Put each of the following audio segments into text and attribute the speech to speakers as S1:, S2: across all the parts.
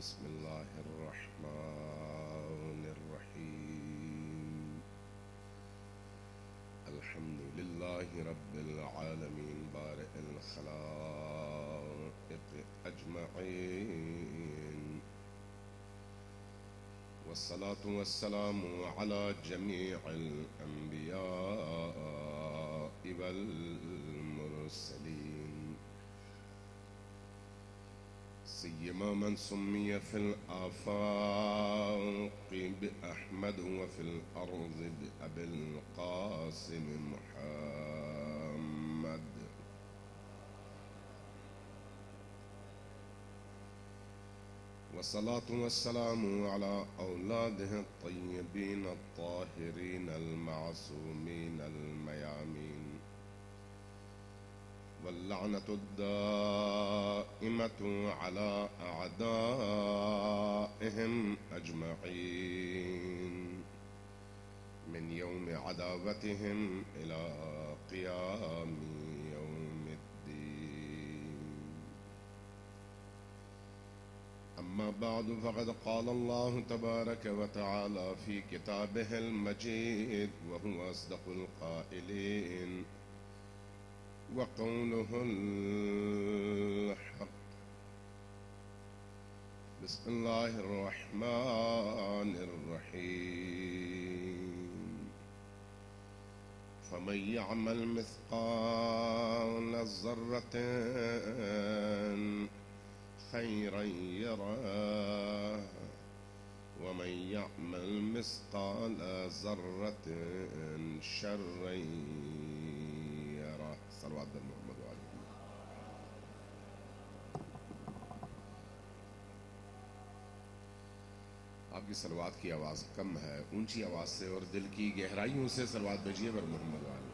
S1: بسم الله الرحمن الرحيم. الحمد لله رب العالمين بارئ الخلائق أجمعين، والصلاة والسلام على جميع الأنبياء والمرسلين، سيما من سمي في الآفاق بأحمد وفي الأرض بأبي القاسم محمد. والصلاة والسلام على أولاده الطيبين الطاهرين المعصومين الميامين، واللعنة الدائمة على أعدائهم أجمعين من يوم عداوتهم إلى قيام يوم الدين. أما بعد، فقد قال الله تبارك وتعالى في كتابه المجيد وهو أصدق القائلين: وقوله الحق. بسم الله الرحمن الرحيم. فمن يعمل مثقال ذرة خيرا يره، ومن يعمل مثقال ذرة شرا يره. صلوات بر محمد وعلى آلہ. آپ کی صلوات کی آواز کم ہے، اونچی آواز سے اور دل کی گہرائیوں سے صلوات بھیجیے بر محمد وعلى آلہ.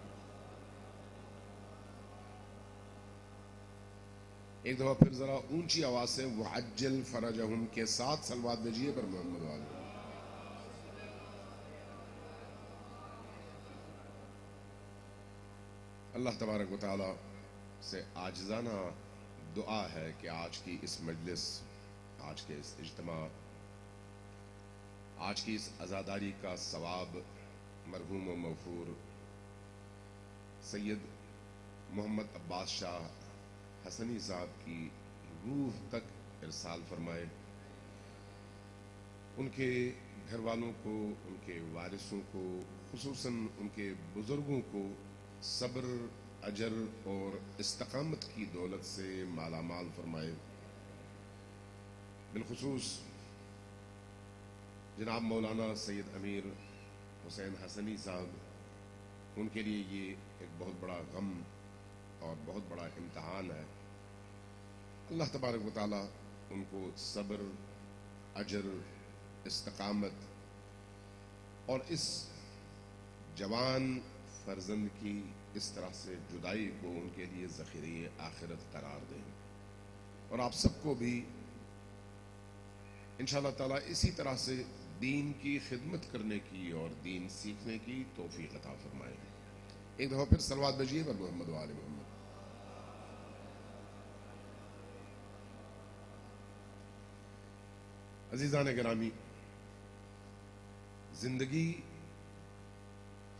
S1: ایک دفعہ پھر ذرا اونچی آواز سے وعجل فرجہم کے ساتھ صلوات بھیجیے بر محمد وعلى آلہ. اللہ تبارک و تعالی سے عاجزانہ دعا ہے کہ آج کی اس مجلس، آج کے اس اجتماع، آج کی اس عزاداری کا ثواب مرحوم و مغفور سید محمد عباس شاہ حسنی صاحب کی روح تک ارسال فرمائے، ان کے گھر والوں کو، ان کے وارثوں کو، خصوصاً ان کے بزرگوں کو صبر، اجر اور استقامت کی دولت سے مالا مال فرمائے. بالخصوص جناب مولانا سید امیر حسین حسنی صاحب، ان کے لیے یہ ایک بہت بڑا غم اور بہت بڑا امتحان ہے. اللہ تبارک و تعالی ان کو صبر، اجر، استقامت اور اس جوان فرزند کی اس طرح سے جدائی کو ان کے لیے ذخیرہ آخرت قرار دیں، اور آپ سب کو بھی انشاءاللہ تعالی اسی طرح سے دین کی خدمت کرنے کی اور دین سیکھنے کی توفیق عطا فرمائے. ایک دفعہ پھر صلوات بھیجیے بر محمد وعلی محمد. عزیزان گرامی، زندگی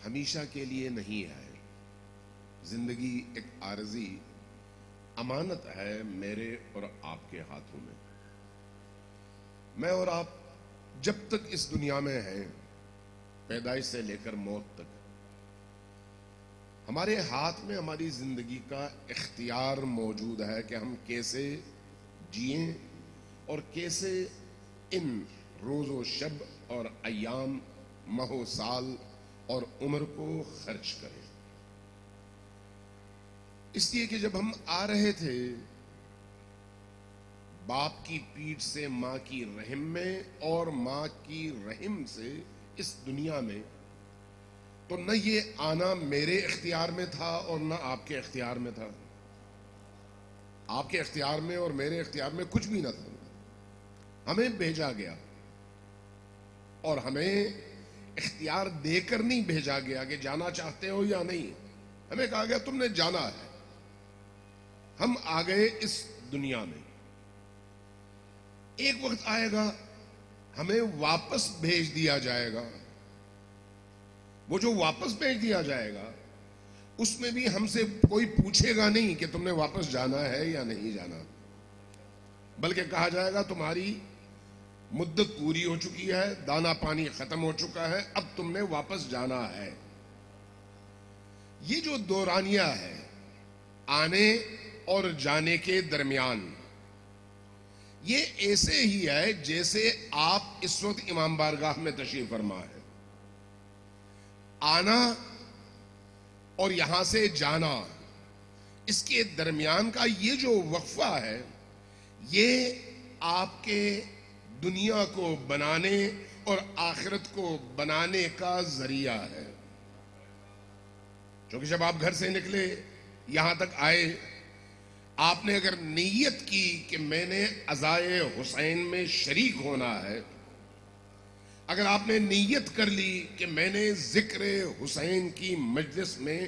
S1: ہمیشہ کے لیے نہیں ہے. زندگی ایک عارضی امانت ہے میرے اور آپ کے ہاتھوں میں. میں اور آپ جب تک اس دنیا میں ہیں، پیدائش سے لے کر موت تک، ہمارے ہاتھ میں ہماری زندگی کا اختیار موجود ہے کہ ہم کیسے جئیں اور کیسے ان روز و شب اور ایام، ماہ و سال اور عمر کو خرچ کریں. اس لیے کہ جب ہم آ رہے تھے باپ کی پیٹھ سے ماں کی رحم میں اور ماں کی رحم سے اس دنیا میں، تو نہ یہ آنا میرے اختیار میں تھا اور نہ آپ کے اختیار میں تھا. آپ کے اختیار میں اور میرے اختیار میں کچھ بھی نہ تھا. ہمیں بھیجا گیا اور ہمیں اختیار دے کر نہیں بھیجا گیا کہ جانا چاہتے ہو یا نہیں. ہمیں کہا گیا تم نے جانا ہے. ہم آ گئے اس دنیا میں. ایک وقت آئے گا ہمیں واپس بھیج دیا جائے گا. وہ جو واپس بھیج دیا جائے گا اس میں بھی ہم سے کوئی پوچھے گا نہیں کہ تم نے واپس جانا ہے یا نہیں جانا، بلکہ کہا جائے گا تمہاری مدت پوری ہو چکی ہے، دانا پانی ختم ہو چکا ہے، اب تم نے واپس جانا ہے. یہ جو دورانیہ ہے آنے اور جانے کے درمیان، یہ ایسے ہی ہے جیسے آپ اس وقت امام بارگاہ میں تشریف فرما ہے. آنا اور یہاں سے جانا، اس کے درمیان کا یہ جو وقفہ ہے، یہ آپ کے دنیا کو بنانے اور آخرت کو بنانے کا ذریعہ ہے. کیونکہ جب آپ گھر سے نکلے یہاں تک آئے، آپ نے اگر نیت کی کہ میں نے عزائے حسین میں شریک ہونا ہے، اگر آپ نے نیت کر لی کہ میں نے ذکر حسین کی مجلس میں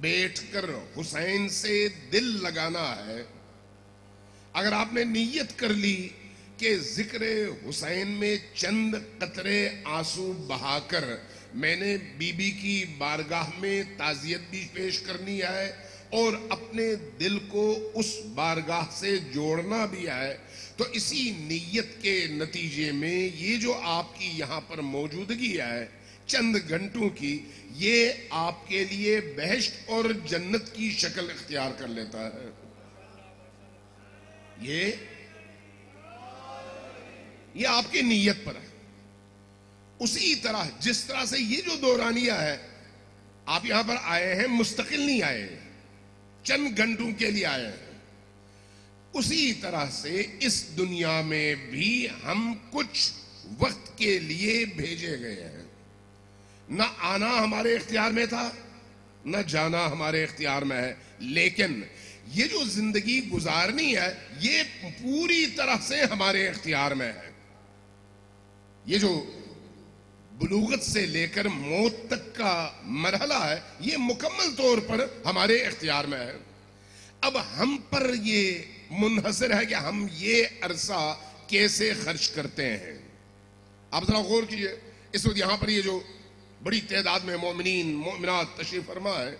S1: بیٹھ کر حسین سے دل لگانا ہے، اگر آپ نے نیت کر لی کہ ذکر حسین میں چند قطرے آنسو بہا کر میں نے بی بی کی بارگاہ میں تعزیت بھی پیش کرنی ہے اور اپنے دل کو اس بارگاہ سے جوڑنا بھی ہے، تو اسی نیت کے نتیجے میں یہ جو آپ کی یہاں پر موجودگی ہے چند گھنٹوں کی، یہ آپ کے لیے بہشت اور جنت کی شکل اختیار کر لیتا ہے. یہ آپ کی نیت پر ہے. اسی طرح جس طرح سے یہ جو دورانیہ ہے، آپ یہاں پر آئے ہیں، مستقل نہیں آئے ہیں، چند گھنٹوں کے لیے آئے ہیں، اسی طرح سے اس دنیا میں بھی ہم کچھ وقت کے لیے بھیجے گئے ہیں. نہ آنا ہمارے اختیار میں تھا، نہ جانا ہمارے اختیار میں ہے، لیکن یہ جو زندگی گزارنی ہے یہ پوری طرح سے ہمارے اختیار میں ہے. یہ جو بلوغت سے لے کر موت تک کا مرحلہ ہے یہ مکمل طور پر ہمارے اختیار میں ہے. اب ہم پر یہ منحصر ہے کہ ہم یہ عرصہ کیسے خرچ کرتے ہیں. آپ ذرا غور کیجئے، اس وقت یہاں پر یہ جو بڑی تعداد میں مومنین مومنات تشریف فرما ہے،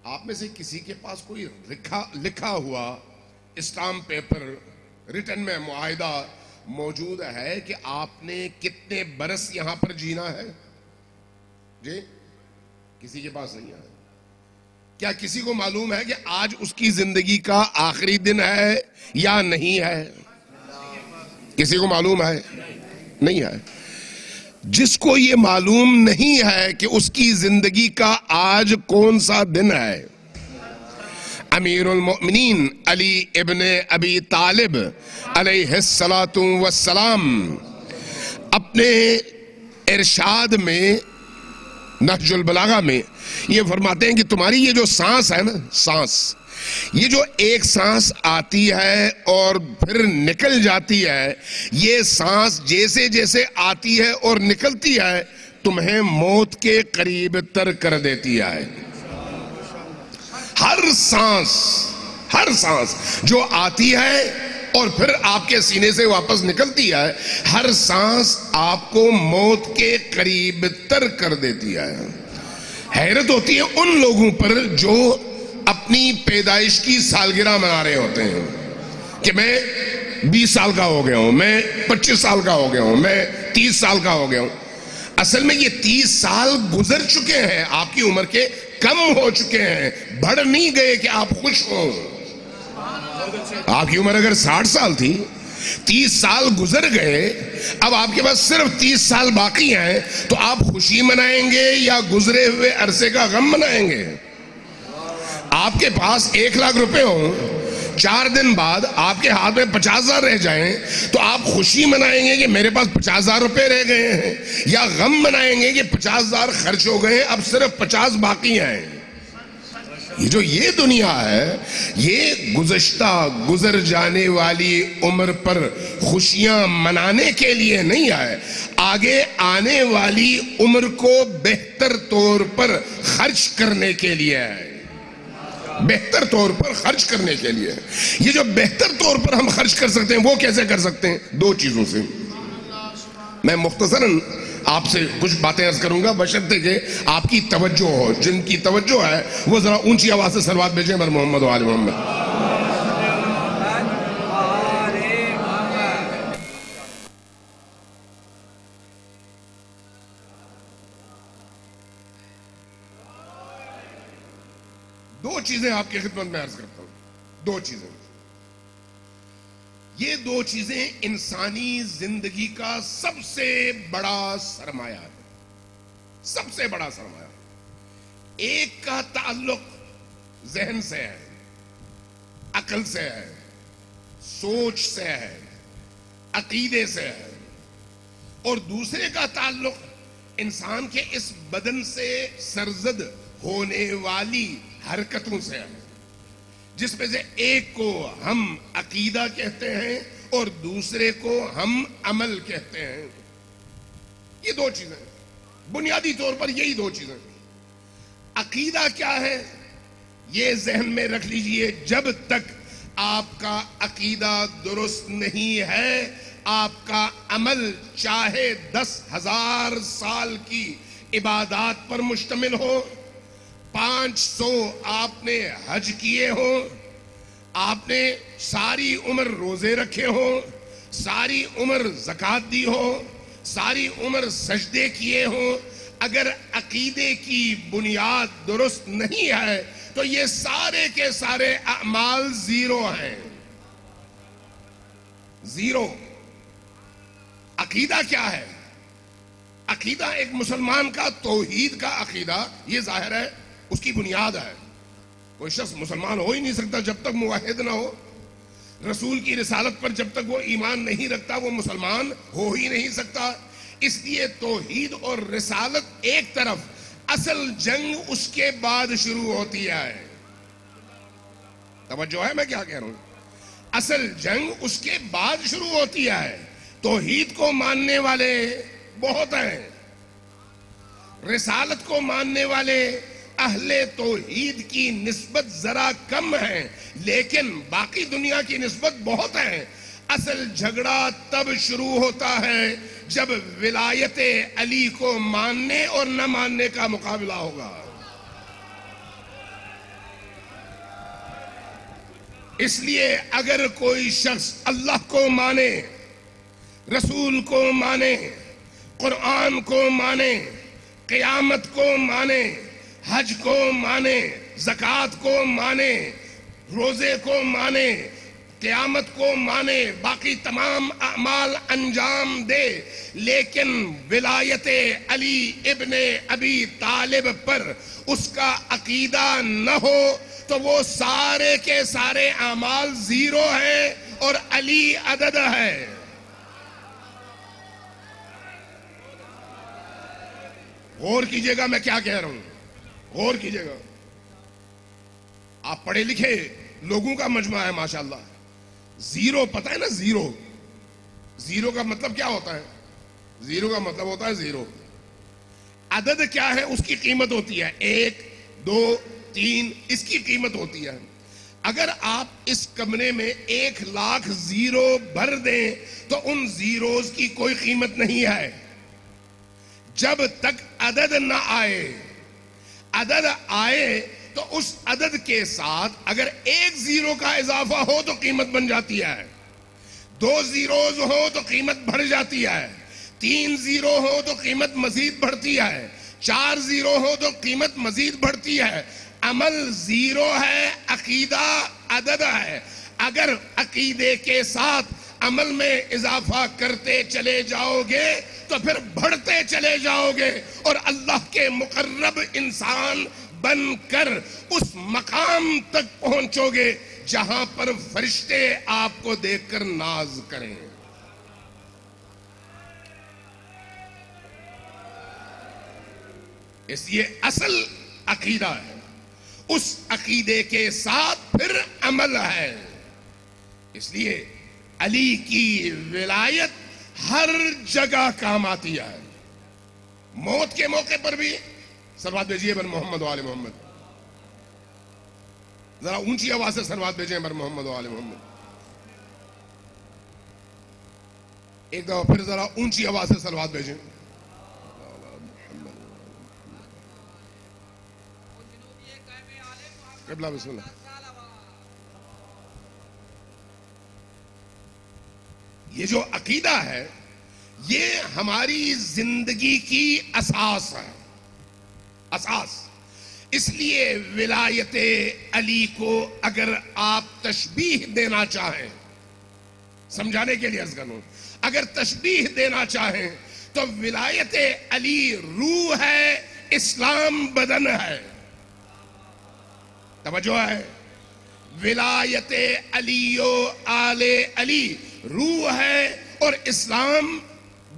S1: آپ میں سے کسی کے پاس کوئی لکھا ہوا اسٹامپ پیپر ریٹن میں معاہدہ موجود ہے کہ آپ نے کتنے برس یہاں پر جینا ہے؟ جی کسی کے پاس نہیں ہے. کیا کسی کو معلوم ہے کہ آج اس کی زندگی کا آخری دن ہے یا نہیں ہے؟ کسی کو معلوم ہے؟ نہیں ہے. جس کو یہ معلوم نہیں ہے کہ اس کی زندگی کا آج کون سا دن ہے، امیر المؤمنین علی ابن ابی طالب علیہ السلام اپنے ارشاد میں نہج البلاغہ میں یہ فرماتے ہیں کہ تمہاری یہ جو سانس ہے نا، سانس، یہ جو ایک سانس آتی ہے اور پھر نکل جاتی ہے، یہ سانس جیسے جیسے آتی ہے اور نکلتی ہے تمہیں موت کے قریب تر کر دیتی ہے. ہر سانس جو آتی ہے اور پھر آپ کے سینے سے واپس نکلتی ہے، ہر سانس آپ کو موت کے قریب تر کر دیتی ہے. حیرت ہوتی ہے ان لوگوں پر جو اپنی پیدائش کی سالگرہ منا رہے ہوتے ہیں کہ میں 20 سال کا ہو گیا ہوں، میں 25 سال کا ہو گیا ہوں، میں 30 سال کا ہو گیا ہوں. اصل میں یہ 30 سال گزر چکے ہیں، آپ کی عمر کے کم ہو چکے ہیں، بڑھ نہیں گئے کہ آپ خوش ہوں. آپ کی عمر اگر 60 سال تھی، 30 سال گزر گئے، اب آپ کے پاس صرف 30 سال باقی ہیں، تو آپ خوشی منائیں گے یا گزرے ہوئے عرصے کا غم منائیں گے؟ آپ کے پاس 1 لاکھ روپے ہوں، 4 دن بعد آپ کے ہاتھ میں 50,000 رہ جائیں، تو آپ خوشی منائیں گے کہ میرے پاس 50,000 روپے رہ گئے ہیں، یا غم منائیں گے کہ 50,000 خرچ ہو گئے اب صرف 50 باقی ہیں؟ یہ دنیا ہے، یہ گزر جانے والی عمر پر خوشیاں منانے کے لیے نہیں ہے، آگے آنے والی عمر کو بہتر طور پر خرچ کرنے کے لیے ہے. بہتر طور پر خرچ کرنے کے لیے. یہ جو بہتر طور پر ہم خرچ کر سکتے ہیں وہ کیسے کر سکتے ہیں؟ دو چیزوں سے. میں مختصراً آپ سے کچھ باتیں عرض کروں گا بشرطے کہ آپ کی توجہ ہو. جن کی توجہ ہے وہ ذرا اونچی آواز سے صلوات بھیجیں بر محمد و آل محمد. دو چیزیں آپ کی خدمت میں عرض کرتا ہوں. دو چیزیں. یہ دو چیزیں انسانی زندگی کا سب سے بڑا سرمایہ ہے. سب سے بڑا سرمایہ. ایک کا تعلق ذہن سے ہے, عقل سے ہے, سوچ سے ہے, عقیدے سے ہے, اور دوسرے کا تعلق انسان کے اس بدن سے سرزد ہونے والی حرکتوں سے ہے, جس میں سے ایک کو ہم عقیدہ کہتے ہیں اور دوسرے کو ہم عمل کہتے ہیں. یہ دو چیزیں بنیادی طور پر, یہی دو چیزیں. عقیدہ کیا ہے یہ ذہن میں رکھ لیجئے, جب تک آپ کا عقیدہ درست نہیں ہے آپ کا عمل چاہے 10,000 سال کی عبادات پر مشتمل ہو, 500 آپ نے حج کیے ہوں, آپ نے ساری عمر روزے رکھے ہوں, ساری عمر زکوٰۃ دی ہو, ساری عمر سجدے کیے ہوں, اگر عقیدے کی بنیاد درست نہیں ہے تو یہ سارے کے سارے اعمال زیرو ہیں. زیرو. عقیدہ کیا ہے؟ عقیدہ ایک مسلمان کا توحید کا عقیدہ, یہ ظاہر ہے اس کی بنیاد ہے. کوئی شخص مسلمان ہو ہی نہیں سکتا جب تک موحد نہ ہو. رسول کی رسالت پر جب تک وہ ایمان نہیں رکھتا وہ مسلمان ہو ہی نہیں سکتا. اس لیے توحید اور رسالت ایک طرف, اصل جنگ اس کے بعد شروع ہوتی ہے. توجہ ہے میں کیا کہہ رہا ہوں؟ اصل جنگ اس کے بعد شروع ہوتی ہے. توحید کو ماننے والے بہت ہیں, رسالت کو ماننے والے اہل توحید کی نسبت ذرا کم ہے, لیکن باقی دنیا کی نسبت بہت ہے. اصل جھگڑا تب شروع ہوتا ہے جب ولایت علی کو ماننے اور نہ ماننے کا مقابلہ ہوگا. اس لیے اگر کوئی شخص اللہ کو مانے, رسول کو مانے, قرآن کو مانے, قیامت کو مانے, حج کو مانے, زکوٰۃ کو مانے, روزے کو مانے, قیامت کو مانے, باقی تمام اعمال انجام دے, لیکن ولایت علی ابن ابی طالب پر اس کا عقیدہ نہ ہو تو وہ سارے کے سارے اعمال زیرو ہیں اور علی عدد ہے. غور کیجئے گا میں کیا کہہ رہا ہوں, غور کیجئے گا. آپ پڑھے لکھے لوگوں کا مجمع ہے ماشاءاللہ. زیرو پتہ ہے نا, زیرو. زیرو کا مطلب کیا ہوتا ہے؟ زیرو کا مطلب ہوتا ہے زیرو. عدد کیا ہے؟ اس کی قیمت ہوتی ہے 1 2 3, اس کی قیمت ہوتی ہے. اگر آپ اس کمرے میں 1,00,000 زیرو بھر دیں تو ان زیروز کی کوئی قیمت نہیں ہے جب تک عدد نہ آئے. عدد آئے تو اس عدد کے ساتھ اگر 1 زیرو کا اضافہ ہو تو قیمت بن جاتی ہے, 2 زیروز ہو تو قیمت بڑھ جاتی ہے, 3 زیرو ہو تو قیمت مزید بڑھتی ہے, 4 زیرو ہو تو قیمت مزید بڑھتی ہے. عمل زیرو ہے, عقیدہ عدد ہے. اگر عقیدے کے ساتھ عمل میں اضافہ کرتے چلے جاؤ گے تو پھر بڑھتے چلے جاؤ گے اور اللہ کے مقرب انسان بن کر اس مقام تک پہنچو گے جہاں پر فرشتے آپ کو دیکھ کر ناز کریں. اس لیے اصل عقیدہ ہے, اس عقیدے کے ساتھ پھر عمل ہے. اس لیے علی کی ولایت ہر جگہ کام آتی ہے. موت کے موقع پر بھی صلوات بھیجیے بر محمد و آل محمد. ذرا اونچی آواز سے صلوات بھیجیں بر محمد و آل محمد. ایک دفعہ پھر ذرا اونچی آواز سے صلوات بھیجیں. قبلہ بسم اللہ. یہ جو عقیدہ ہے یہ ہماری زندگی کی اساس ہے. اساس. اس لیے ولایت علی کو اگر آپ تشبیہ دینا چاہیں, سمجھانے کے لیے عرض کروں, اگر تشبیہ دینا چاہیں تو ولایت علی روح ہے, اسلام بدن ہے. توجہ ہے. ولایت علی و آل علی روح ہے اور اسلام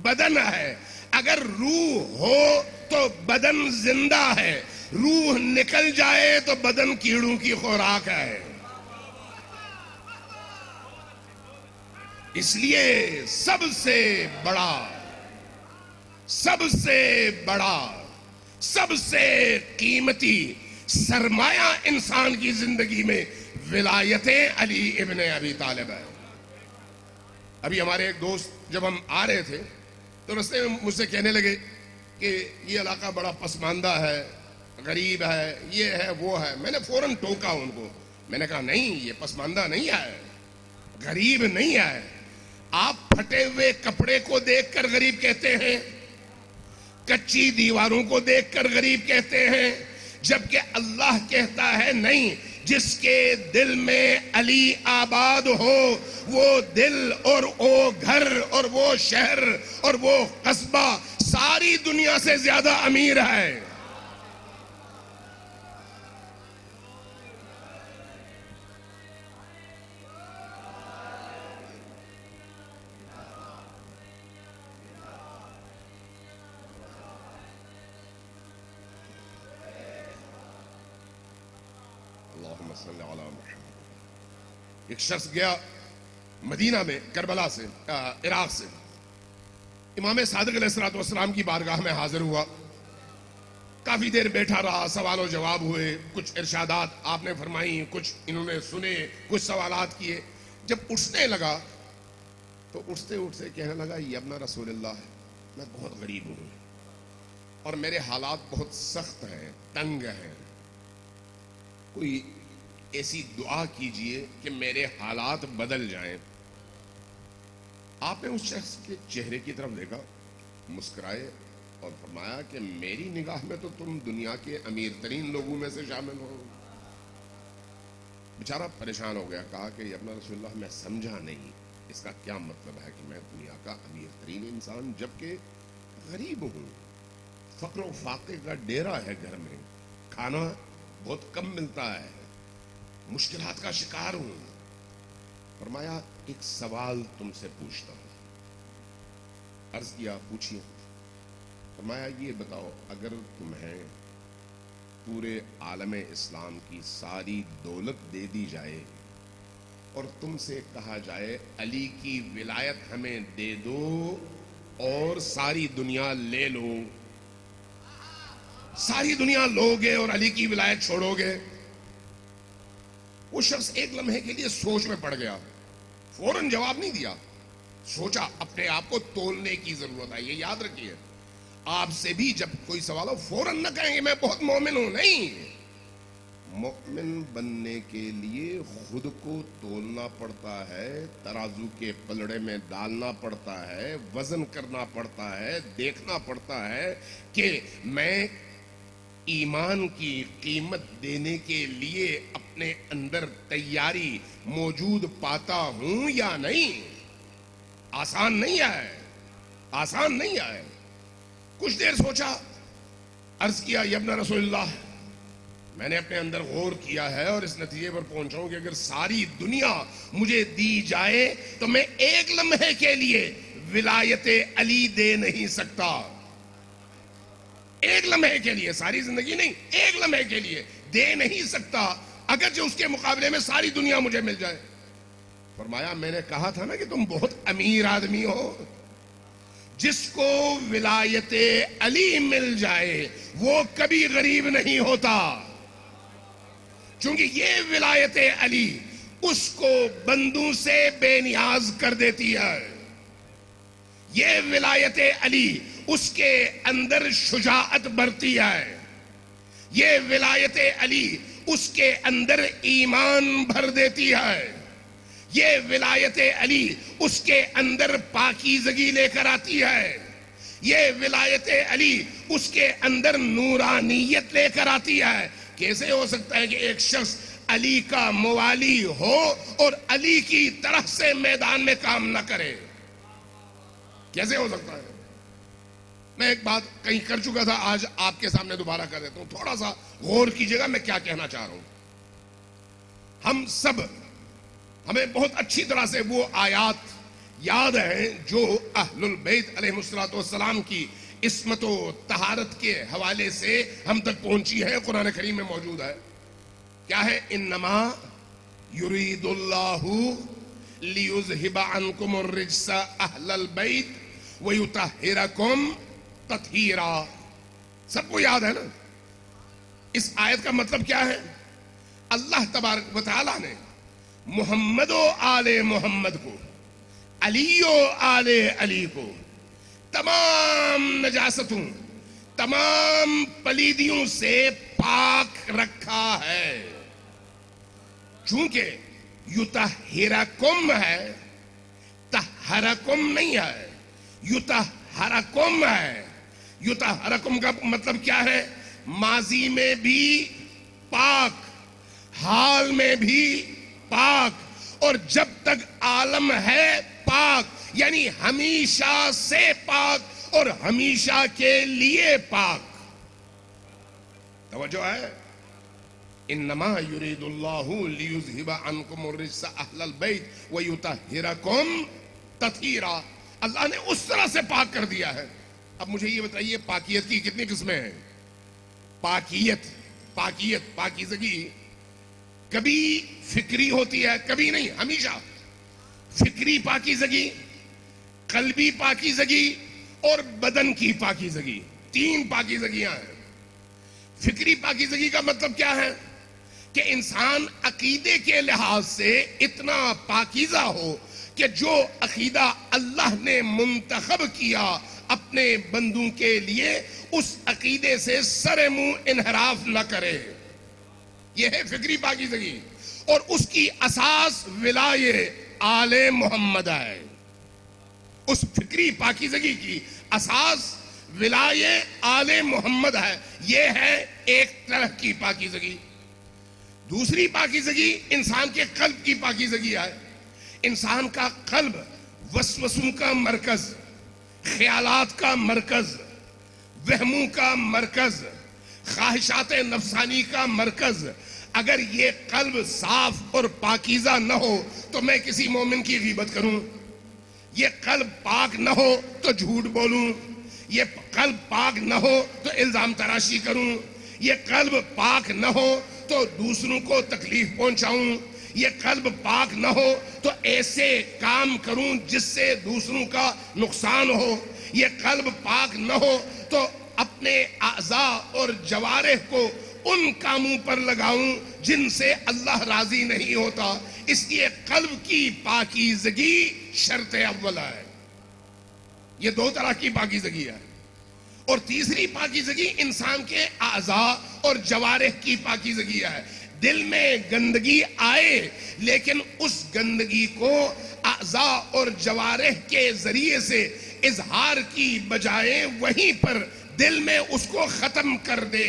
S1: بدن ہے. اگر روح ہو تو بدن زندہ ہے, روح نکل جائے تو بدن کیڑوں کی خوراک ہے. اس لیے سب سے بڑا, سب سے بڑا, سب سے قیمتی سرمایہ انسان کی زندگی میں ولایت علی ابن ابی طالب ہے. ابھی ہمارے ایک دوست جب ہم آ رہے تھے تو رستے میں مجھ سے کہنے لگے کہ یہ علاقہ بڑا پسماندہ ہے, غریب ہے, یہ ہے وہ ہے. میں نے فوراً ٹوکا ان کو. میں نے کہا نہیں, یہ پسماندہ نہیں ہے, غریب نہیں ہے. آپ پھٹے ہوئے کپڑے کو دیکھ کر غریب کہتے ہیں, کچی دیواروں کو دیکھ کر غریب کہتے ہیں, جبکہ اللہ کہتا ہے نہیں, جس کے دل میں علی آباد ہو وہ دل اور وہ گھر اور وہ شہر اور وہ قصبہ ساری دنیا سے زیادہ امیر ہے. اللہم صلی علی محمد. ایک شخص گیا مدینہ میں, کربلا سے, عراق سے, امام صادق علیہ السلام کی بارگاہ میں حاضر ہوا. کافی دیر بیٹھا رہا, سوال و جواب ہوئے, کچھ ارشادات آپ نے فرمائی, کچھ انہوں نے سنے, کچھ سوالات کیے. جب اٹھنے لگا تو اٹھتے اٹھتے کہنے لگا, یا ابن رسول اللہ, میں بہت غریب ہوں اور میرے حالات بہت سخت ہیں, تنگ ہیں, کوئی ایسی دعا کیجئے کہ میرے حالات بدل جائیں. آپ نے اس شخص کے چہرے کی طرف دیکھا, مسکرائے اور فرمایا کہ میری نگاہ میں تو تم دنیا کے امیر ترین لوگوں میں سے شامل ہو. بیچارہ پریشان ہو گیا, کہا کہ یا ابن رسول اللہ میں سمجھا نہیں, اس کا کیا مطلب ہے کہ میں دنیا کا امیر ترین انسان جبکہ غریب ہوں, فقر و فاقے کا ڈیرا ہے گھر میں, کھانا بہت کم ملتا ہے, مشکلات کا شکار ہوں. فرمایا ایک سوال تم سے پوچھتا ہوں. عرض کیا پوچھئے. فرمایا یہ بتاؤ, اگر تمہیں پورے عالم اسلام کی ساری دولت دے دی جائے اور تم سے کہا جائے علی کی ولایت ہمیں دے دو اور ساری دنیا لے لو, ساری دنیا لوگے اور علی کی ولایت چھوڑو گے؟ وہ شخص ایک لمحے کے لیے سوچ میں پڑ گیا, فوراً جواب نہیں دیا. سوچا, اپنے آپ کو تولنے کی ضرورت ہے. یہ یاد رکھیے, آپ سے بھی جب کوئی سوال ہو فوراً نہ کہیں کہ میں بہت مومن ہوں. نہیں, مومن بننے کے لیے خود کو تولنا پڑتا ہے, ترازو کے پلڑے میں ڈالنا پڑتا ہے, وزن کرنا پڑتا ہے, دیکھنا پڑتا ہے کہ میں ایمان کی قیمت دینے کے لیے اپنے اندر تیاری موجود پاتا ہوں یا نہیں. آسان نہیں ہے, آسان نہیں ہے. کچھ دیر سوچا, عرض کیا یا ابن رسول اللہ, میں نے اپنے اندر غور کیا ہے اور اس نتیجے پر پہنچا ہوں کہ اگر ساری دنیا مجھے دی جائے تو میں ایک لمحے کے لیے ولایت علی دے نہیں سکتا. ایک لمحے کے لیے, ساری زندگی نہیں, ایک لمحے کے لیے دے نہیں سکتا, اگرچہ اس کے مقابلے میں ساری دنیا مجھے مل جائے. فرمایا میں نے کہا تھا نا کہ تم بہت امیر آدمی ہو. جس کو ولایت علی مل جائے وہ کبھی غریب نہیں ہوتا. چونکہ یہ ولایت علی اس کو بندوں سے بے نیاز کر دیتی ہے. یہ ولایت علی اس کے اندر شجاعت بھرتی ہے. یہ ولایت علی اس کے اندر ایمان بھر دیتی ہے. یہ ولایت علی اس کے اندر پاکیزگی لے کر آتی ہے. یہ ولایت علی اس کے اندر نورانیت لے کر آتی ہے. کیسے ہو سکتا ہے کہ ایک شخص علی کا موالی ہو اور علی کی طرح سے میدان میں کام نہ کرے؟ کیسے ہو سکتا ہے؟ میں ایک بات کہیں کر چکا تھا، آج آپ کے سامنے دوبارہ کر دیتا ہوں. تھوڑا سا غور کیجئے گا میں کیا کہنا چاہ رہا ہوں. ہم سب، ہمیں بہت اچھی طرح سے وہ آیات یاد ہیں جو اہل البیت علیہ السلام کی عصمت و طہارت کے حوالے سے ہم تک پہنچی ہے، قرآن کریم میں موجود ہے. کیا ہے؟ انما یرید اللہ لیذہب عنکم الرجس اہل البیت ویطہرکم تطہیرا. سب کو یاد ہے نا؟ اس آیت کا مطلب کیا ہے؟ اللہ تبارک و تعالی نے محمد و آل محمد کو، علی و آل علی کو تمام نجاستوں، تمام پلیدیوں سے پاک رکھا ہے. چونکہ یطہرکم ہے، طہرکم نہیں ہے، یطہرکم ہے. یطہرکم کا مطلب کیا ہے؟ ماضی میں بھی پاک، حال میں بھی پاک، اور جب تک عالم ہے پاک، یعنی ہمیشہ سے پاک اور ہمیشہ کے لیے پاک. توجہ ہے؟ انما یرید اللہ لیذہب عنکم الرجس اہل البیت ویطہرکم تطہیرا. اللہ نے اس طرح سے پاک کر دیا ہے. اب مجھے یہ بتائیے پاکیت کی کتنی قسمیں ہیں؟ پاکیت، پاکیزگی کبھی فکری ہوتی ہے، کبھی نہیں، ہمیشہ. فکری پاکیزگی، قلبی پاکیزگی اور بدن کی پاکیزگی، 3 پاکیزگیاں ہیں. فکری پاکیزگی کا مطلب کیا ہے؟ کہ انسان عقیدے کے لحاظ سے اتنا پاکیزہ ہو کہ جو عقیدہ اللہ نے منتخب کیا اپنے بندوں کے لیے، اس عقیدے سے سر منہ انحراف نہ کرے. یہ ہے فکری پاکیزگی، اور اس کی اساس ولایہ آل محمد ہے. اس فکری پاکیزگی کی اساس ولایہ آل محمد ہے. یہ ہے ایک طرح کی پاکیزگی. دوسری پاکیزگی انسان کے قلب کی پاکیزگی ہے. انسان کا قلب وسوسوں کا مرکز، خیالات کا مرکز، وہموں کا مرکز، خواہشات نفسانی کا مرکز. اگر یہ قلب صاف اور پاکیزہ نہ ہو تو میں کسی مومن کی غیبت کروں. یہ قلب پاک نہ ہو تو جھوٹ بولوں. یہ قلب پاک نہ ہو تو الزام تراشی کروں. یہ قلب پاک نہ ہو تو دوسروں کو تکلیف پہنچاؤں. یہ قلب پاک نہ ہو تو ایسے کام کروں جس سے دوسروں کا نقصان ہو. یہ قلب پاک نہ ہو تو اپنے اعضاء اور جوارح کو ان کاموں پر لگاؤں جن سے اللہ راضی نہیں ہوتا. اس لیے قلب کی پاکیزگی شرط اول ہے. یہ 2 طرح کی پاکیزگی ہے. اور تیسری پاکیزگی انسان کے اعضاء اور جوارح کی پاکیزگی ہے. دل میں گندگی آئے لیکن اس گندگی کو اعضاء اور جوارح کے ذریعے سے اظہار کی بجائے وہیں پر دل میں اس کو ختم کر دے.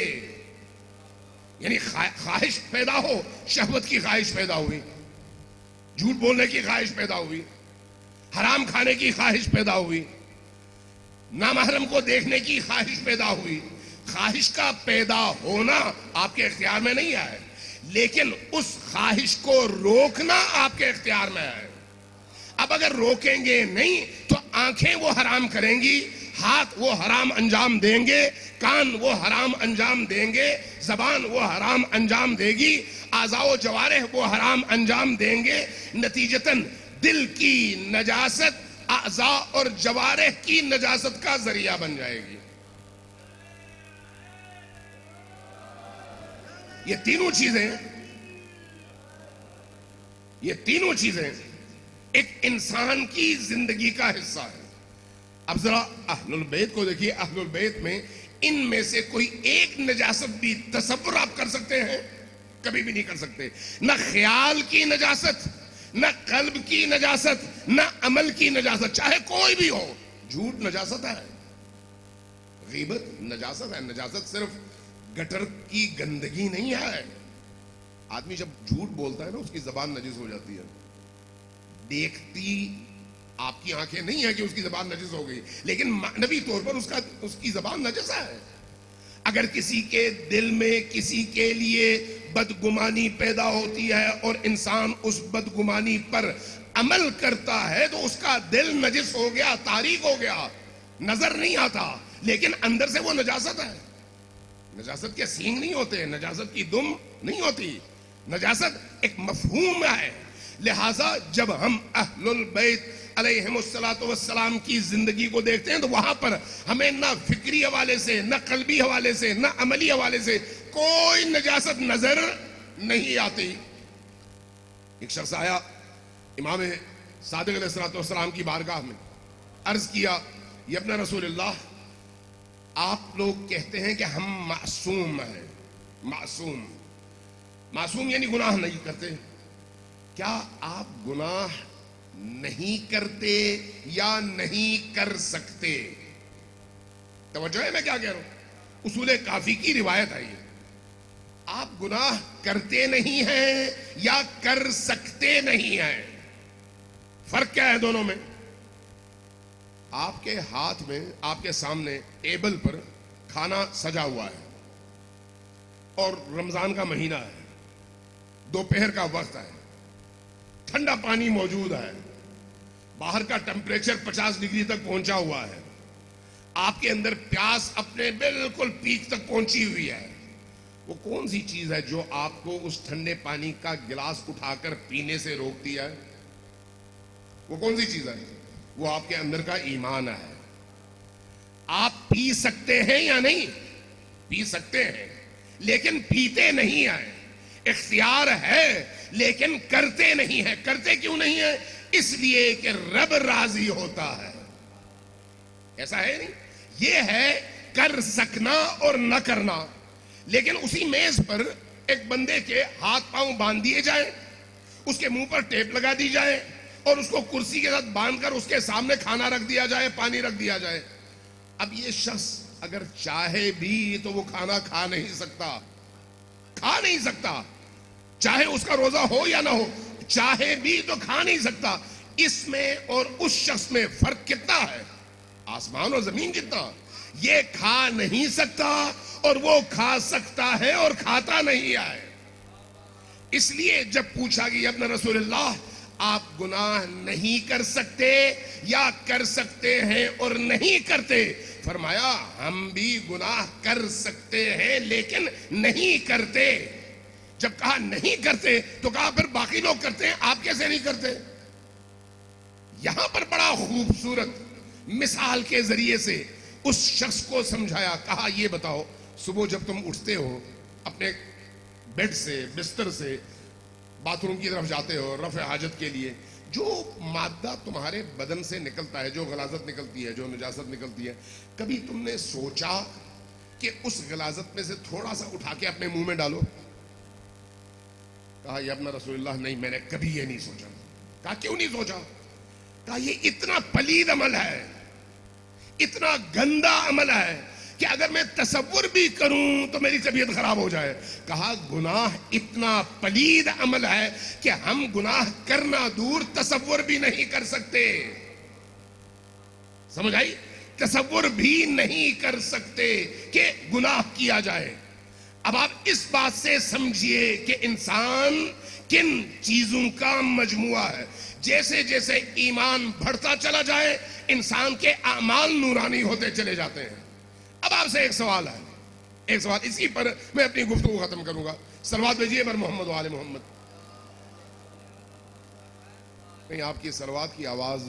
S1: یعنی خواہش پیدا ہو، شہوت کی خواہش پیدا ہوئی، جھوٹ بولنے کی خواہش پیدا ہوئی، حرام کھانے کی خواہش پیدا ہوئی، نامحرم کو دیکھنے کی خواہش پیدا ہوئی. خواہش کا پیدا ہونا آپ کے اختیار میں نہیں ہے، لیکن اس خواہش کو روکنا آپ کے اختیار میں ہے. اب اگر روکیں گے نہیں تو آنکھیں وہ حرام کریں گی، ہاتھ وہ حرام انجام دیں گے، کان وہ حرام انجام دیں گے، زبان وہ حرام انجام دے گی، اعضاء و جوارح وہ حرام انجام دیں گے. نتیجتاً دل کی نجاست اعضاء اور جوارح کی نجاست کا ذریعہ بن جائے گی. یہ تینوں چیزیں یہ تینوں چیزیں ایک انسان کی زندگی کا حصہ ہے. اب ذرا اہل البیت کو دیکھیے. اہل البیت میں ان میں سے کوئی ایک نجاست بھی تصور آپ کر سکتے ہیں؟ کبھی بھی نہیں کر سکتے. نہ خیال کی نجاست، نہ قلب کی نجاست، نہ عمل کی نجاست، چاہے کوئی بھی ہو. جھوٹ نجاست ہے، غیبت نجاست ہے. نجاست صرف گٹر کی گندگی نہیں ہے. آدمی جب جھوٹ بولتا ہے نا، اس کی زبان نجس ہو جاتی ہے. دیکھتی آپ کی آنکھیں نہیں ہے کہ اس کی زبان نجس ہو گئی، لیکن معنوی طور پر اس کی زبان نجس ہے. اگر کسی کے دل میں کسی کے لیے بدگمانی پیدا ہوتی ہے اور انسان اس بدگمانی پر عمل کرتا ہے تو اس کا دل نجس ہو گیا، تاریک ہو گیا، نظر نہیں آتا، لیکن اندر سے وہ نجاست ہے. نجاست کے سینگ نہیں ہوتے، نجاست کی دم نہیں ہوتی. نجاست ایک مفہوم ہے. لہٰذا جب ہم اہل البیت علیہم السلام کی زندگی کو دیکھتے ہیں تو وہاں پر ہمیں نہ فکری حوالے سے، نہ قلبی حوالے سے، نہ عملی حوالے سے کوئی نجاست نظر نہیں آتی. ایک شخص آیا امام صادق علیہ السلام کی بارگاہ میں، عرض کیا یا ابن رسول اللہ، آپ لوگ کہتے ہیں کہ ہم معصوم ہیں. معصوم یعنی گناہ نہیں کرتے. کیا آپ گناہ نہیں کرتے یا نہیں کر سکتے؟ توجہ ہے میں کیا کہہ رہا ہوں؟ اصول کافی کی روایت ہے یہ. آپ گناہ کرتے نہیں ہیں یا کر سکتے نہیں ہیں. فرق کیا ہے دونوں میں؟ آپ کے ہاتھ میں، آپ کے سامنے ٹیبل پر کھانا سجا ہوا ہے اور رمضان کا مہینہ ہے، دوپہر کا وقت ہے، ٹھنڈا پانی موجود ہے، باہر کا ٹمپریچر 50 ڈگری تک پہنچا ہوا ہے، آپ کے اندر پیاس اپنے بالکل پیک تک پہنچی ہوئی ہے. وہ کون سی چیز ہے جو آپ کو اس ٹھنڈے پانی کا گلاس اٹھا کر پینے سے روکتی ہے؟ وہ کون سی چیز ہے؟ وہ آپ کے اندر کا ایمان ہے. آپ پی سکتے ہیں یا نہیں؟ پی سکتے ہیں لیکن پیتے نہیں ہیں. اختیار ہے لیکن کرتے نہیں ہیں. کرتے کیوں نہیں ہیں؟ اس لیے کہ رب راضی ہوتا ہے. ایسا ہے نہیں. یہ ہے کر سکنا اور نہ کرنا. لیکن اسی میز پر ایک بندے کے ہاتھ پاؤں باندھ دیے جائیں، اس کے منہ پر ٹیپ لگا دی جائے اور اس کو کرسی کے ساتھ باندھ کر اس کے سامنے کھانا رکھ دیا جائے، پانی رکھ دیا جائے. اب یہ شخص اگر چاہے بھی تو وہ کھانا کھا نہیں سکتا. کھا نہیں سکتا، چاہے اس کا روزہ ہو یا نہ ہو، چاہے بھی تو کھا نہیں سکتا. اس میں اور اس شخص میں فرق کتنا ہے؟ آسمان اور زمین جتنا. یہ کھا نہیں سکتا اور وہ کھا سکتا ہے اور کھاتا نہیں ہے. اس لیے جب پوچھا کہ ابن رسول اللہ آپ گناہ نہیں کر سکتے یا کر سکتے ہیں اور نہیں کرتے، فرمایا ہم بھی گناہ کر سکتے ہیں لیکن نہیں کرتے. جب کہا نہیں کرتے تو کہا پھر باقی لوگ کرتے ہیں، آپ کیسے نہیں کرتے؟ یہاں پر بڑا خوبصورت مثال کے ذریعے سے اس شخص کو سمجھایا. کہا یہ بتاؤ، صبح جب تم اٹھتے ہو اپنے بیڈ سے، بستر سے باتھ روم کی طرف جاتے ہو رفع حاجت کے لیے، جو مادہ تمہارے بدن سے نکلتا ہے، جو غلاظت نکلتی ہے، جو نجاست نکلتی ہے، کبھی تم نے سوچا کہ اس غلاظت میں سے تھوڑا سا اٹھا کے اپنے منہ میں ڈالو؟ کہا یا ابن رسول اللہ نہیں، میں نے کبھی یہ نہیں سوچا. کہا کیوں نہیں سوچا؟ کہا یہ اتنا پلید عمل ہے، اتنا گندا عمل ہے کہ اگر میں تصور بھی کروں تو میری طبیعت خراب ہو جائے. کہا گناہ اتنا پلید عمل ہے کہ ہم گناہ کرنا دور تصور بھی نہیں کر سکتے. سمجھ آئی؟ تصور بھی نہیں کر سکتے کہ گناہ کیا جائے. اب آپ اس بات سے سمجھیے کہ انسان کن چیزوں کا مجموعہ ہے. جیسے جیسے ایمان بڑھتا چلا جائے انسان کے اعمال نورانی ہوتے چلے جاتے ہیں. اب آپ سے ایک سوال ہے، ایک سوال، اسی پر میں اپنی گفتگو ختم کروں گا. صلوات بھیجیے پر محمد و آل محمد. نہیں، آپ کی صلوات کی آواز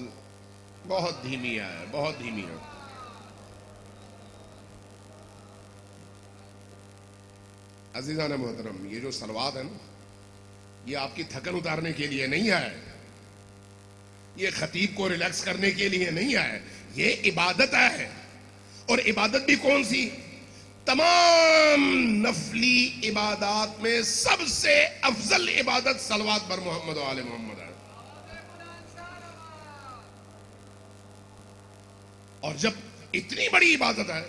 S1: بہت دھیمی ہے، بہت دھیمی ہے. عزیزان محترم، یہ جو صلوات ہے نا، یہ آپ کی تھکن اتارنے کے لیے نہیں ہے، یہ خطیب کو ریلیکس کرنے کے لیے نہیں ہے، یہ عبادت ہے۔ اور عبادت بھی کون سی؟ تمام نفلی عبادات میں سب سے افضل عبادت صلوات بر محمد و آل محمد ہے۔ اور جب اتنی بڑی عبادت ہے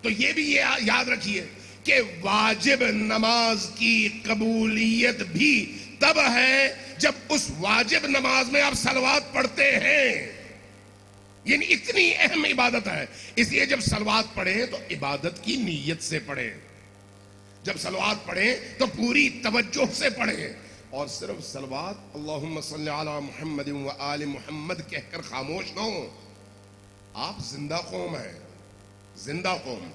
S1: تو یہ بھی یاد رکھیے کہ واجب نماز کی قبولیت بھی تب ہے جب اس واجب نماز میں آپ صلوات پڑھتے ہیں، یعنی اتنی اہم عبادت ہے۔ اس لیے جب صلوات پڑھیں تو عبادت کی نیت سے پڑھیں، جب صلوات پڑھیں تو پوری توجہ سے پڑھیں، اور صرف صلوات اللہم صلی علی محمد و آل محمد کہہ کر خاموش نہ ہوں۔ آپ زندہ قوم ہیں، زندہ قوم،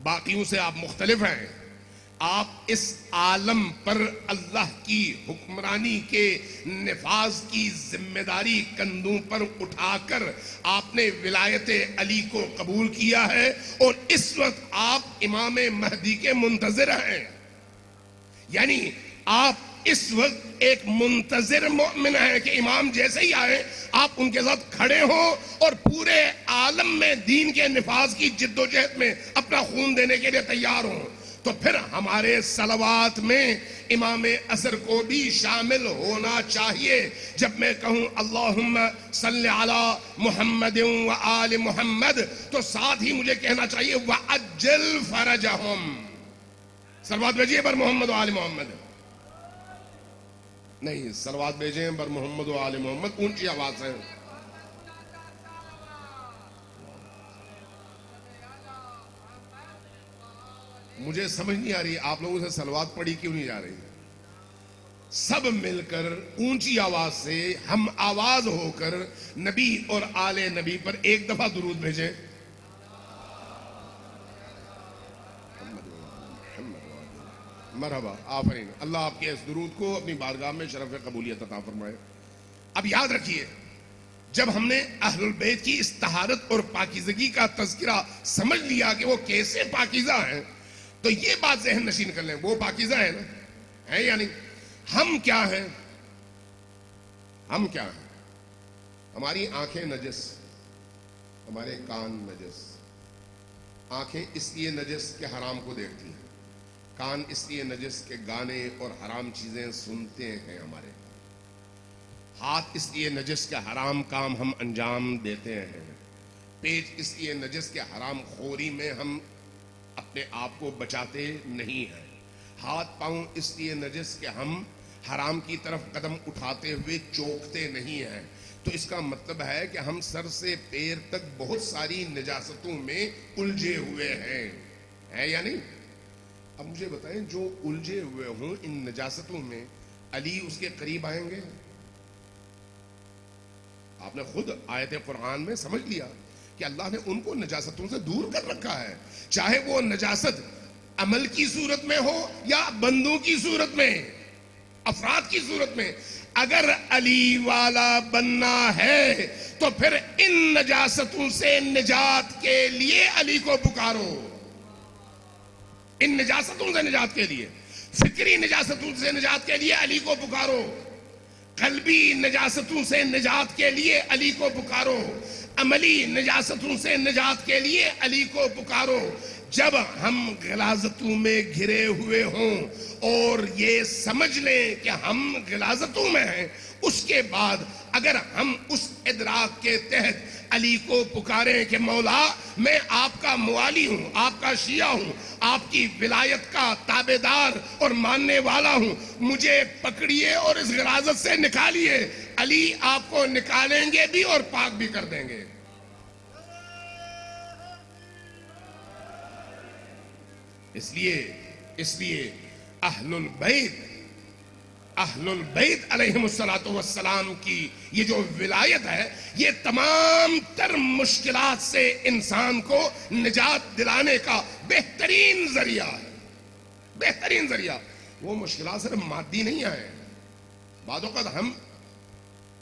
S1: باقیوں سے آپ مختلف ہیں۔ آپ اس عالم پر اللہ کی حکمرانی کے نفاذ کی ذمہ داری کندھوں پر اٹھا کر آپ نے ولایت علی کو قبول کیا ہے، اور اس وقت آپ امام مہدی کے منتظر ہیں۔ یعنی آپ اس وقت ایک منتظر مومن ہے کہ امام جیسے ہی آئے آپ ان کے ساتھ کھڑے ہوں اور پورے عالم میں دین کے نفاذ کی جد و جہد میں اپنا خون دینے کے لیے تیار ہوں۔ تو پھر ہمارے صلوات میں امام اثر کو بھی شامل ہونا چاہیے۔ جب میں کہوں اللہم صلی علی محمد و آل محمد تو ساتھ ہی مجھے کہنا چاہیے وَعَجِّلْ فَرَجَهُمْ۔ صلوات بھیجئے بر محمد و آل محمد، نہیں صلوات بھیجیں بر محمد و آل محمد، اونچی آواز ہے۔ مجھے سمجھ نہیں آ رہی آپ لوگوں سے صلوات پڑھی کیوں نہیں جا رہی؟ سب مل کر اونچی آواز سے ہم آواز ہو کر نبی اور آل نبی پر ایک دفعہ درود بھیجیں۔ مرحبا، آفرین، اللہ آپ کے اس درود کو اپنی بارگاہ میں شرف قبولیت عطا فرمائے۔ اب یاد رکھیے، جب ہم نے اہل البیت کی اس طہارت اور پاکیزگی کا تذکرہ سمجھ لیا کہ وہ کیسے پاکیزہ ہیں، تو یہ بات ذہن نشین کر لیں، وہ پاکیزہ ہیں نا، ہیں یا نہیں؟ ہم کیا ہیں؟ ہم کیا ہیں؟ ہماری آنکھیں نجس، ہمارے کان نجس۔ آنکھیں اس لیے نجس کہ حرام کو دیکھتی ہیں، کان اس لیے نجس کہ گانے اور حرام چیزیں سنتے ہیں ہمارے، ہاتھ اس لیے نجس کہ حرام کام ہم انجام دیتے ہیں، پیٹ اس لیے نجس کہ حرام خوری میں ہم اپنے آپ کو بچاتے نہیں ہیں، ہاتھ پاؤں اس لیے نجس کہ ہم حرام کی طرف قدم اٹھاتے ہوئے چوکتے نہیں ہیں۔ تو اس کا مطلب ہے کہ ہم سر سے پیر تک بہت ساری نجاستوں میں الجھے ہوئے ہیں، ہے یا نہیں؟ اب مجھے بتائیں، جو الجھے ہوئے ہوں ان نجاستوں میں، علی اس کے قریب آئیں گے؟ آپ نے خود آیت قرآن میں سمجھ لیا کہ اللہ نے ان کو نجاستوں سے دور کر رکھا ہے، چاہے وہ نجاست عمل کی صورت میں ہو یا بندوں کی صورت میں، افراد کی صورت میں۔ اگر علی والا بننا ہے تو پھر ان نجاستوں سے نجات کے لیے علی کو پکارو، ان نجاستوں سے نجات کے لیے، فکری نجاستوں سے نجات کے لیے علی کو پکارو، قلبی نجاستوں سے نجات کے لیے علی کو پکارو، عملی نجاستوں سے نجات کے لیے علی کو پکارو۔ جب ہم غلاظتوں میں گھرے ہوئے ہوں اور یہ سمجھ لیں کہ ہم غلاظتوں میں ہیں، اس کے بعد اگر ہم اس ادراک کے تحت علی کو پکاریں کہ مولا میں آپ کا موالی ہوں، آپ کا شیعہ ہوں، آپ کی ولایت کا تابعدار اور ماننے والا ہوں، مجھے پکڑیے اور اس غلاظت سے نکالیے، علی آپ کو نکالیں گے بھی اور پاک بھی کر دیں گے۔ اس لیے اہل البیت علیہم السلام کی یہ جو ولایت ہے، یہ تمام تر مشکلات سے انسان کو نجات دلانے کا بہترین ذریعہ ہے، بہترین ذریعہ۔ وہ مشکلات صرف مادی نہیں ہیں، بعض اوقات ہم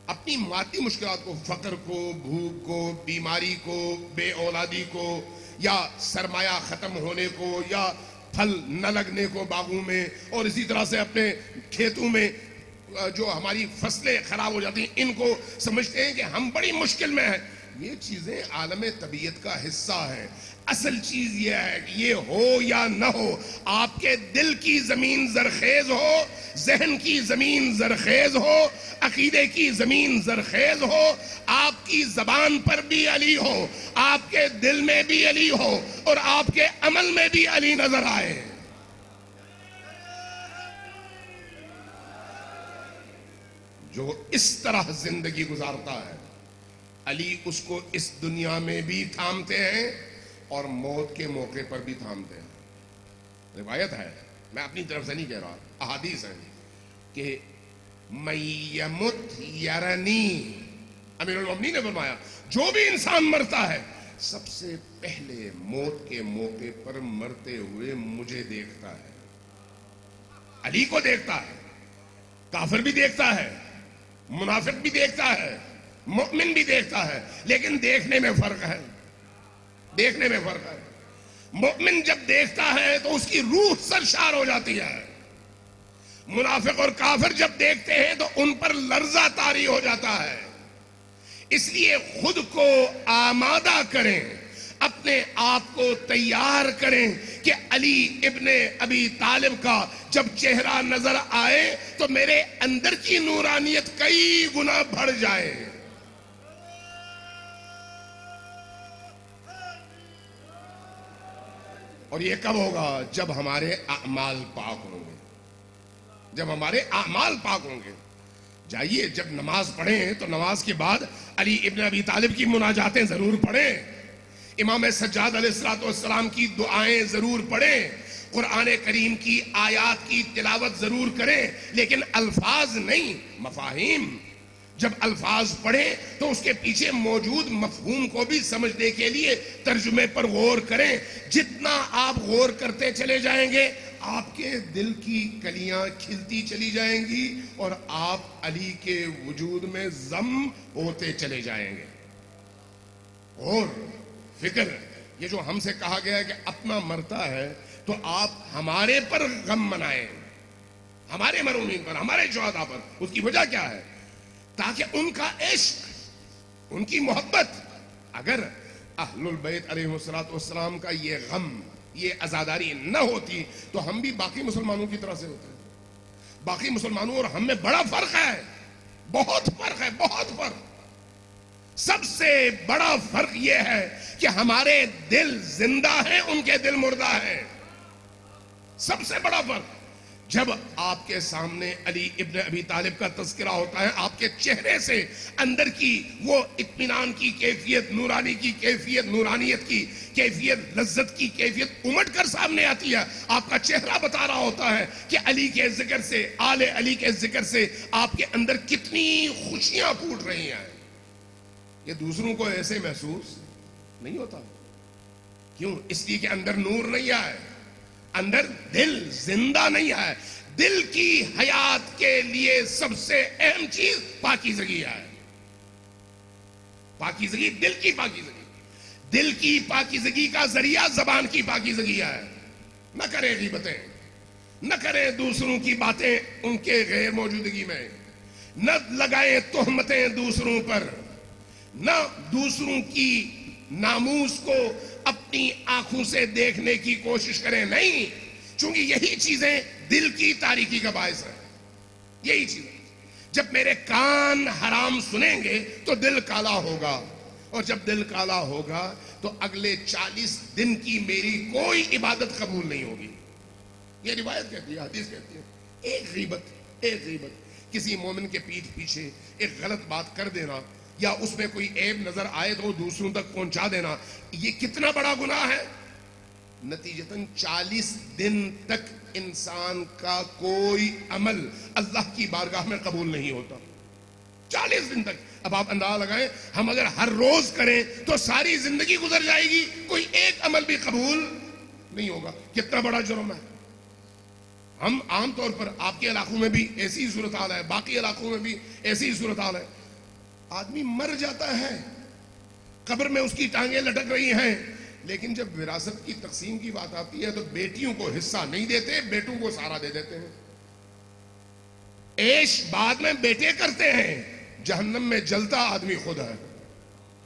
S1: اپنی مادی مشکلات کو، فقر کو، بھوک کو، بیماری کو، بے اولادی کو، یا سرمایہ ختم ہونے کو، یا پھل نہ لگنے کو باغوں میں، اور اسی طرح سے اپنے کھیتوں میں جو ہماری فصلیں خراب ہو جاتی ہیں ان کو سمجھتے ہیں کہ ہم بڑی مشکل میں ہیں. یہ چیزیں عالم طبیعت کا حصہ ہیں. اصل چیز یہ ہے کہ یہ ہو یا نہ ہو، آپ کے دل کی زمین زرخیز ہو، ذہن کی زمین زرخیز ہو، عقیدے کی زمین زرخیز ہو، آپ کی زبان پر بھی علی ہو، آپ کے دل میں بھی علی ہو، اور آپ کے عمل میں بھی علی نظر آئے. جو اس طرح زندگی گزارتا ہے، علی اس کو اس دنیا میں بھی تھامتے ہیں اور موت کے موقع پر بھی تھامتے ہیں. روایت ہے، میں اپنی طرف سے نہیں کہہ رہا، احادیث ہیں کہ من یمت یرنی، امیر المومنین نے فرمایا جو بھی انسان مرتا ہے سب سے پہلے موت کے موقع پر مرتے ہوئے مجھے دیکھتا ہے. علی کو دیکھتا ہے، کافر بھی دیکھتا ہے، منافق بھی دیکھتا ہے، مؤمن بھی دیکھتا ہے، لیکن دیکھنے میں فرق ہے. دیکھنے میں فرق ہے. مؤمن جب دیکھتا ہے تو اس کی روح سرشار ہو جاتی ہے. منافق اور کافر جب دیکھتے ہیں تو ان پر لرزہ طاری ہو جاتا ہے. اس لیے خود کو آمادہ کریں، اپنے آپ کو تیار کریں کہ علی ابن ابی طالب کا جب چہرہ نظر آئے تو میرے اندر کی نورانیت کئی گنا بڑھ جائے. اور یہ کب ہوگا؟ جب ہمارے اعمال پاک ہوں گے. جب ہمارے اعمال پاک ہوں گے. جائیے جب نماز پڑھیں تو نماز کے بعد علی ابن ابی طالب کی مناجاتیں ضرور پڑھیں، امام سجاد علیہ السلام کی دعائیں ضرور پڑھیں، قرآن کریم کی آیات کی تلاوت ضرور کریں، لیکن الفاظ نہیں، مفاہیم. جب الفاظ پڑھیں تو اس کے پیچھے موجود مفہوم کو بھی سمجھنے کے لیے ترجمے پر غور کریں. جتنا آپ غور کرتے چلے جائیں گے آپ کے دل کی کلیاں کھلتی چلی جائیں گی اور آپ علی کے وجود میں ضم ہوتے چلے جائیں گے. اور فکر، یہ جو ہم سے کہا گیا ہے کہ اپنا مرتا ہے تو آپ ہمارے پر غم منائیں، ہمارے مرحومین پر، ہمارے شہداء پر. اس کی وجہ کیا ہے؟ تاکہ ان کا عشق، ان کی محبت، اگر اہل البیت علیہ السلام کا یہ غم، یہ عزاداری نہ ہوتی تو ہم بھی باقی مسلمانوں کی طرح سے ہوتے ہیں. باقی مسلمانوں اور ہم میں بڑا فرق ہے، بہت فرق ہے، بہت فرق. سب سے بڑا فرق یہ ہے کہ ہمارے دل زندہ ہیں، ان کے دل مردہ ہیں. سب سے بڑا فرق. جب آپ کے سامنے علی ابن ابی طالب کا تذکرہ ہوتا ہے، آپ کے چہرے سے اندر کی وہ اطمینان کی کیفیت، نورانی کی کیفیت، نورانیت کی کیفیت، لذت کی کیفیت امٹ کر سامنے آتی ہے. آپ کا چہرہ بتا رہا ہوتا ہے کہ علی کے ذکر سے، آل علی کے ذکر سے آپ کے اندر کتنی خوشیاں پھوٹ رہی ہیں. یہ دوسروں کو ایسے محسوس نہیں ہوتا. کیوں؟ اس لیے کہ اندر نور نہیں آئے، اندر دل زندہ نہیں ہے. دل کی حیات کے لیے سب سے اہم چیز پاکیزگی ہے. پاکیزگی، دل کی پاکیزگی. دل کی پاکیزگی کا ذریعہ زبان کی پاکیزگی ہے. نہ کریں غیبتیں، نہ کریں دوسروں کی باتیں ان کے غیر موجودگی میں، نہ لگائیں تہمتیں دوسروں پر، نہ دوسروں کی ناموس کو اپنی آنکھوں سے دیکھنے کی کوشش کریں. نہیں، چونکہ یہی چیزیں دل کی تاریکی کا باعث ہیں. یہی چیزیں. جب میرے کان حرام سنیں گے تو دل کالا ہوگا، اور جب دل کالا ہوگا تو اگلے 40 دن کی میری کوئی عبادت قبول نہیں ہوگی. یہ روایت کہتی ہے، حدیث کہتی ہے. ایک غیبت کسی مومن کے پیٹھ پیچھے ایک غلط بات کر دینا یا اس میں کوئی عیب نظر آئے تو دوسروں تک پہنچا دینا، یہ کتنا بڑا گناہ ہے. نتیجتاً 40 دن تک انسان کا کوئی عمل اللہ کی بارگاہ میں قبول نہیں ہوتا. 40 دن تک. اب آپ اندازہ لگائیں، ہم اگر ہر روز کریں تو ساری زندگی گزر جائے گی، کوئی ایک عمل بھی قبول نہیں ہوگا. کتنا بڑا جرم ہے. ہم عام طور پر آپ کے علاقوں میں بھی ایسی صورتحال ہے، باقی علاقوں میں بھی ایسی صورتحال ہے. آدمی مر جاتا ہے، قبر میں اس کی ٹانگیں لٹک رہی ہیں، لیکن جب وراثت کی تقسیم کی بات آتی ہے تو بیٹیوں کو حصہ نہیں دیتے، بیٹوں کو سارا دے دیتے ہیں. عیش بعد میں بیٹے کرتے ہیں، جہنم میں جلتا آدمی خود ہے۔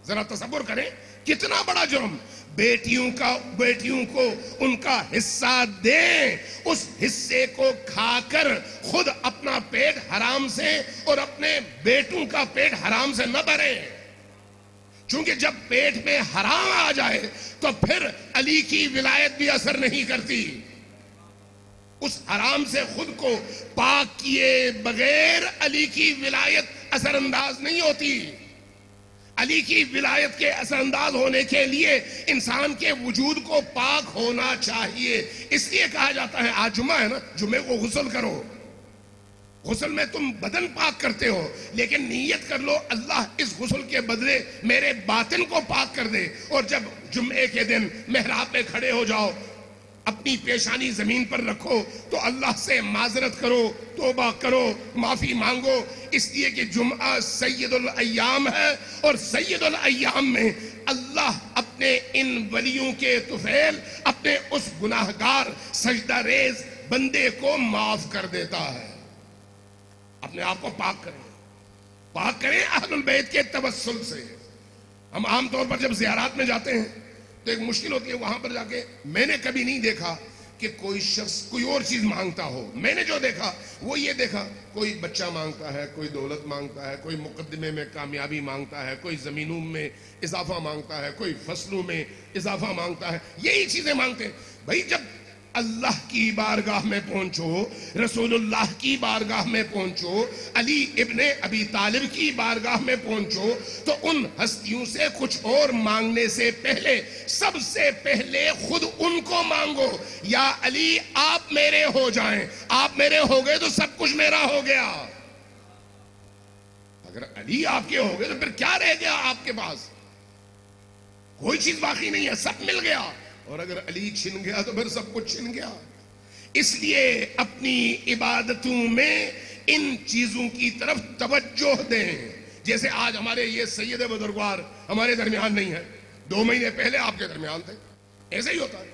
S1: ذرا تصور کریں کتنا بڑا جرم۔ بیٹیوں کو ان کا حصہ دیں، اس حصے کو کھا کر خود اپنا پیٹ حرام سے اور اپنے بیٹوں کا پیٹ حرام سے نہ بھریں، چونکہ جب پیٹ میں حرام آ جائے تو پھر علی کی ولایت بھی اثر نہیں کرتی۔ اس حرام سے خود کو پاک کیے بغیر علی کی ولایت اثر انداز نہیں ہوتی۔ علی کی ولایت کے اثر انداز ہونے کے لیے انسان کے وجود کو پاک ہونا چاہیے۔ اس لیے کہا جاتا ہے، آج جمعہ ہے نا، جمعے کو غسل کرو۔ غسل میں تم بدن پاک کرتے ہو، لیکن نیت کر لو اللہ اس غسل کے بدلے میرے باطن کو پاک کر دے۔ اور جب جمعے کے دن محراب میں کھڑے ہو جاؤ، اپنی پیشانی زمین پر رکھو تو اللہ سے معذرت کرو، توبہ کرو، معافی مانگو، اس لیے کہ جمعہ سید الایام ہے، اور سید الایام میں اللہ اپنے ان ولیوں کے طفیل، اپنے اس گناہگار سجدہ ریز بندے کو معاف کر دیتا ہے۔ اپنے آپ کو پاک کریں اہل البیت کے توسل سے۔ ہم عام طور پر جب زیارات میں جاتے ہیں تو ایک مشکل ہوتی ہے، وہاں پر جا کے میں نے کبھی نہیں دیکھا کہ کوئی شخص کوئی اور چیز مانگتا ہو۔ میں نے جو دیکھا وہ یہ دیکھا، کوئی بچہ مانگتا ہے، کوئی دولت مانگتا ہے، کوئی مقدمے میں کامیابی مانگتا ہے، کوئی زمینوں میں اضافہ مانگتا ہے، کوئی فصلوں میں اضافہ مانگتا ہے، یہی چیزیں مانگتے ہیں۔ بھائی جب اللہ کی بارگاہ میں پہنچو، رسول اللہ کی بارگاہ میں پہنچو، علی ابن ابی طالب کی بارگاہ میں پہنچو، تو ان ہستیوں سے کچھ اور مانگنے سے پہلے سب سے پہلے خود ان کو مانگو۔ یا علی آپ میرے ہو جائیں، آپ میرے ہو گئے تو سب کچھ میرا ہو گیا۔ اگر علی آپ کے ہو گئے تو پھر کیا رہ گیا آپ کے پاس؟ کوئی چیز باقی نہیں ہے، سب مل گیا۔ اور اگر علی چھن گیا تو پھر سب کچھ چھن گیا۔ اس لیے اپنی عبادتوں میں ان چیزوں کی طرف توجہ دیں۔ جیسے آج ہمارے یہ سید بزرگوار ہمارے درمیان نہیں ہے، 2 مہینے پہلے آپ کے درمیان تھے، ایسے ہی ہوتا ہے۔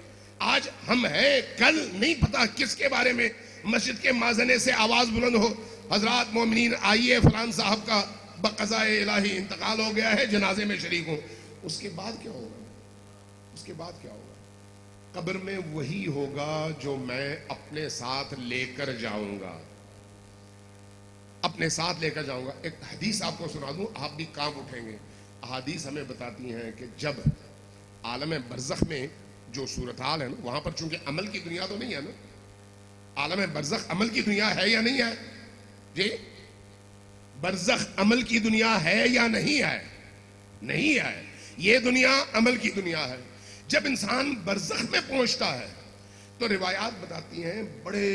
S1: آج ہم ہیں، کل نہیں پتا کس کے بارے میں مسجد کے مازنے سے آواز بلند ہو، حضرات مومنین آئیے فلان صاحب کا بقضائے الہی انتقال ہو گیا ہے، جنازے میں شریک ہوں۔ اس کے بعد کیا ہوگا؟ اس کے بعد کیا ہوگا؟ قبر میں وہی ہوگا جو میں اپنے ساتھ لے کر جاؤں گا، اپنے ساتھ لے کر جاؤں گا۔ ایک حدیث آپ کو سنا دوں، آپ بھی کانپ اٹھیں گے۔ احادیث ہمیں بتاتی ہیں کہ جب عالم برزخ میں جو صورتحال ہے نا، وہاں پر چونکہ عمل کی دنیا تو نہیں ہے نا، عالم برزخ عمل کی دنیا ہے یا نہیں ہے؟ جی برزخ عمل کی دنیا ہے یا نہیں ہے؟ نہیں ہے، یہ دنیا عمل کی دنیا ہے۔ جب انسان برزخ میں پہنچتا ہے تو روایات بتاتی ہیں بڑے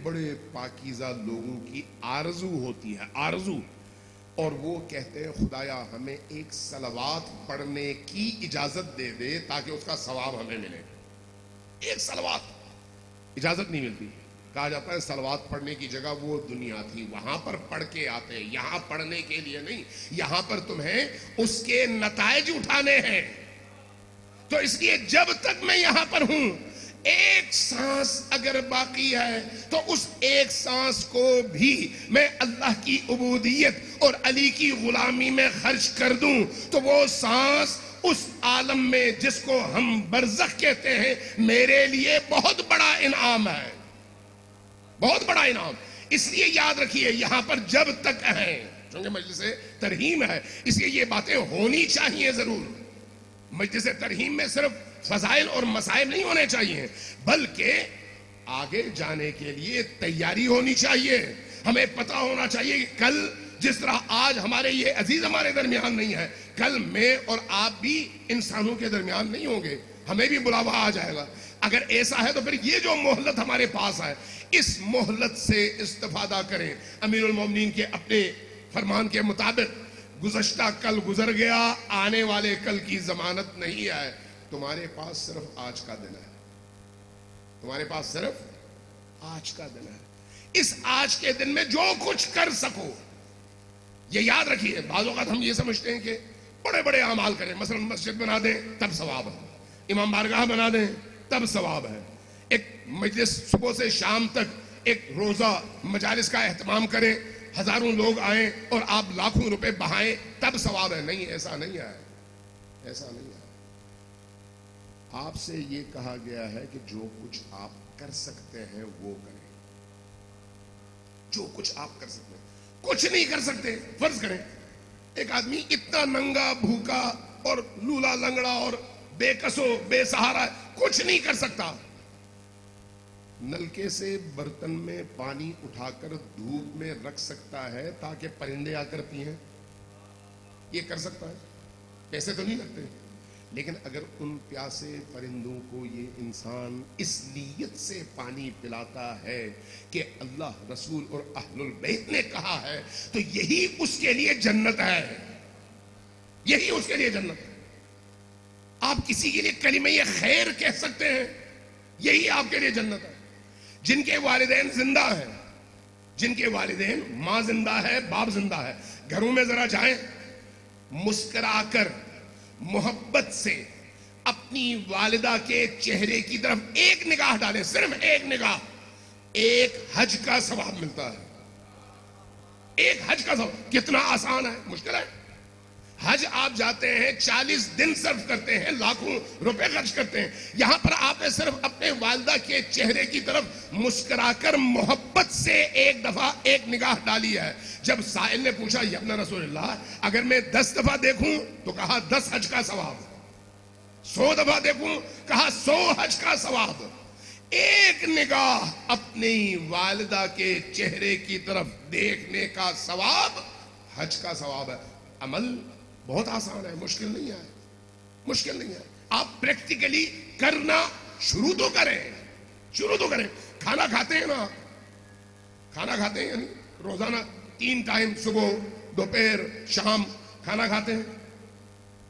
S1: بڑے پاکیزہ لوگوں کی آرزو ہوتی ہے، آرزو، اور وہ کہتے ہیں خدایا ہمیں ایک صلوات پڑھنے کی اجازت دے دے تاکہ اس کا ثواب ہمیں ملے۔ ایک صلوات اجازت نہیں ملتی، کہا جاتا ہے صلوات پڑھنے کی جگہ وہ دنیا تھی، وہاں پر پڑھ کے آتے، یہاں پڑھنے کے لیے نہیں، یہاں پر تمہیں اس کے نتائج اٹھانے ہیں۔ تو اس لیے جب تک میں یہاں پر ہوں، ایک سانس اگر باقی ہے تو اس ایک سانس کو بھی میں اللہ کی عبودیت اور علی کی غلامی میں خرچ کر دوں تو وہ سانس اس عالم میں جس کو ہم برزخ کہتے ہیں میرے لیے بہت بڑا انعام ہے، بہت بڑا انعام۔ اس لیے یاد رکھیے یہاں پر جب تک ہیں، چونکہ مجلس ترحیم ہے اس لیے یہ باتیں ہونی چاہیے ضرور۔ مجلس ترحیم میں صرف فضائل اور مصائب نہیں ہونے چاہیے، بلکہ آگے جانے کے لیے تیاری ہونی چاہیے۔ ہمیں پتہ ہونا چاہیے کہ کل جس طرح آج ہمارے یہ عزیز ہمارے درمیان نہیں ہے، کل میں اور آپ بھی انسانوں کے درمیان نہیں ہوں گے، ہمیں بھی بلاوا آ جائے گا۔ اگر ایسا ہے تو پھر یہ جو مہلت ہمارے پاس ہے اس مہلت سے استفادہ کریں۔ امیر المومنین کے اپنے فرمان کے مطابق گزشتہ کل گزر گیا، آنے والے کل کی ضمانت نہیں ہے۔ تمہارے پاس صرف آج کا دن ہے، تمہارے پاس صرف آج کا دن ہے۔ اس آج کے دن میں جو کچھ کر سکو یہ یاد رکھیے۔ بعض اوقات ہم یہ سمجھتے ہیں کہ بڑے بڑے اعمال کریں، مثلا مسجد بنا دیں تب ثواب ہے، امام بارگاہ بنا دیں تب ثواب ہے، ایک مجلس صبح سے شام تک ایک روزہ مجالس کا اہتمام کریں، ہزاروں لوگ آئیں اور آپ لاکھوں روپے بہائیں تب ثواب ہے؟ نہیں، ایسا نہیں ہے، ایسا نہیں ہے۔ آپ سے یہ کہا گیا ہے کہ جو کچھ آپ کر سکتے ہیں وہ کریں، جو کچھ آپ کر سکتے ہیں۔ کچھ نہیں کر سکتے، فرض کریں ایک آدمی اتنا ننگا بھوکا اور لولا لنگڑا اور بے کسو بے سہارا کچھ نہیں کر سکتا، نلکے سے برتن میں پانی اٹھا کر دھوپ میں رکھ سکتا ہے تاکہ پرندے آ کر پئیں، یہ کر سکتا ہے، پیسے تو نہیں لگتے۔ لیکن اگر ان پیاسے پرندوں کو یہ انسان اس نیت سے پانی پلاتا ہے کہ اللہ، رسول اور اہل البیت نے کہا ہے، تو یہی اس کے لیے جنت ہے، یہی اس کے لیے جنت ہے۔ آپ کسی کے لیے کلمہ خیر کہہ سکتے ہیں، یہی آپ کے لیے جنت ہے۔ جن کے والدین زندہ ہیں، جن کے والدین، ماں زندہ ہے، باپ زندہ ہے، گھروں میں ذرا جائیں، مسکرا کر محبت سے اپنی والدہ کے چہرے کی طرف ایک نگاہ ڈالیں، صرف ایک نگاہ، ایک حج کا ثواب ملتا ہے، ایک حج کا ثواب۔ کتنا آسان ہے، مشکل ہے؟ حج آپ جاتے ہیں، 40 دن صرف کرتے ہیں، لاکھوں روپے خرچ کرتے ہیں، یہاں پر آپ نے صرف اپنے والدہ کے چہرے کی طرف مسکرا کر محبت سے ایک دفعہ ایک نگاہ ڈالی ہے۔ جب سائل نے پوچھا یا ابن رسول اللہ اگر میں 10 دفعہ دیکھوں تو کہا 10 حج کا ثواب، 100 دفعہ دیکھوں کہا 100 حج کا ثواب۔ ایک نگاہ اپنی والدہ کے چہرے کی طرف دیکھنے کا ثواب حج کا ثواب ہے۔ عمل بہت آسان ہے، مشکل نہیں ہے، مشکل نہیں ہے۔ آپ پریکٹیکلی کرنا شروع تو کریں، شروع تو کریں۔ کھانا کھاتے ہیں نا، کھانا کھاتے ہیں یعنی روزانہ 3 ٹائم، صبح دوپہر شام کھانا کھاتے ہیں۔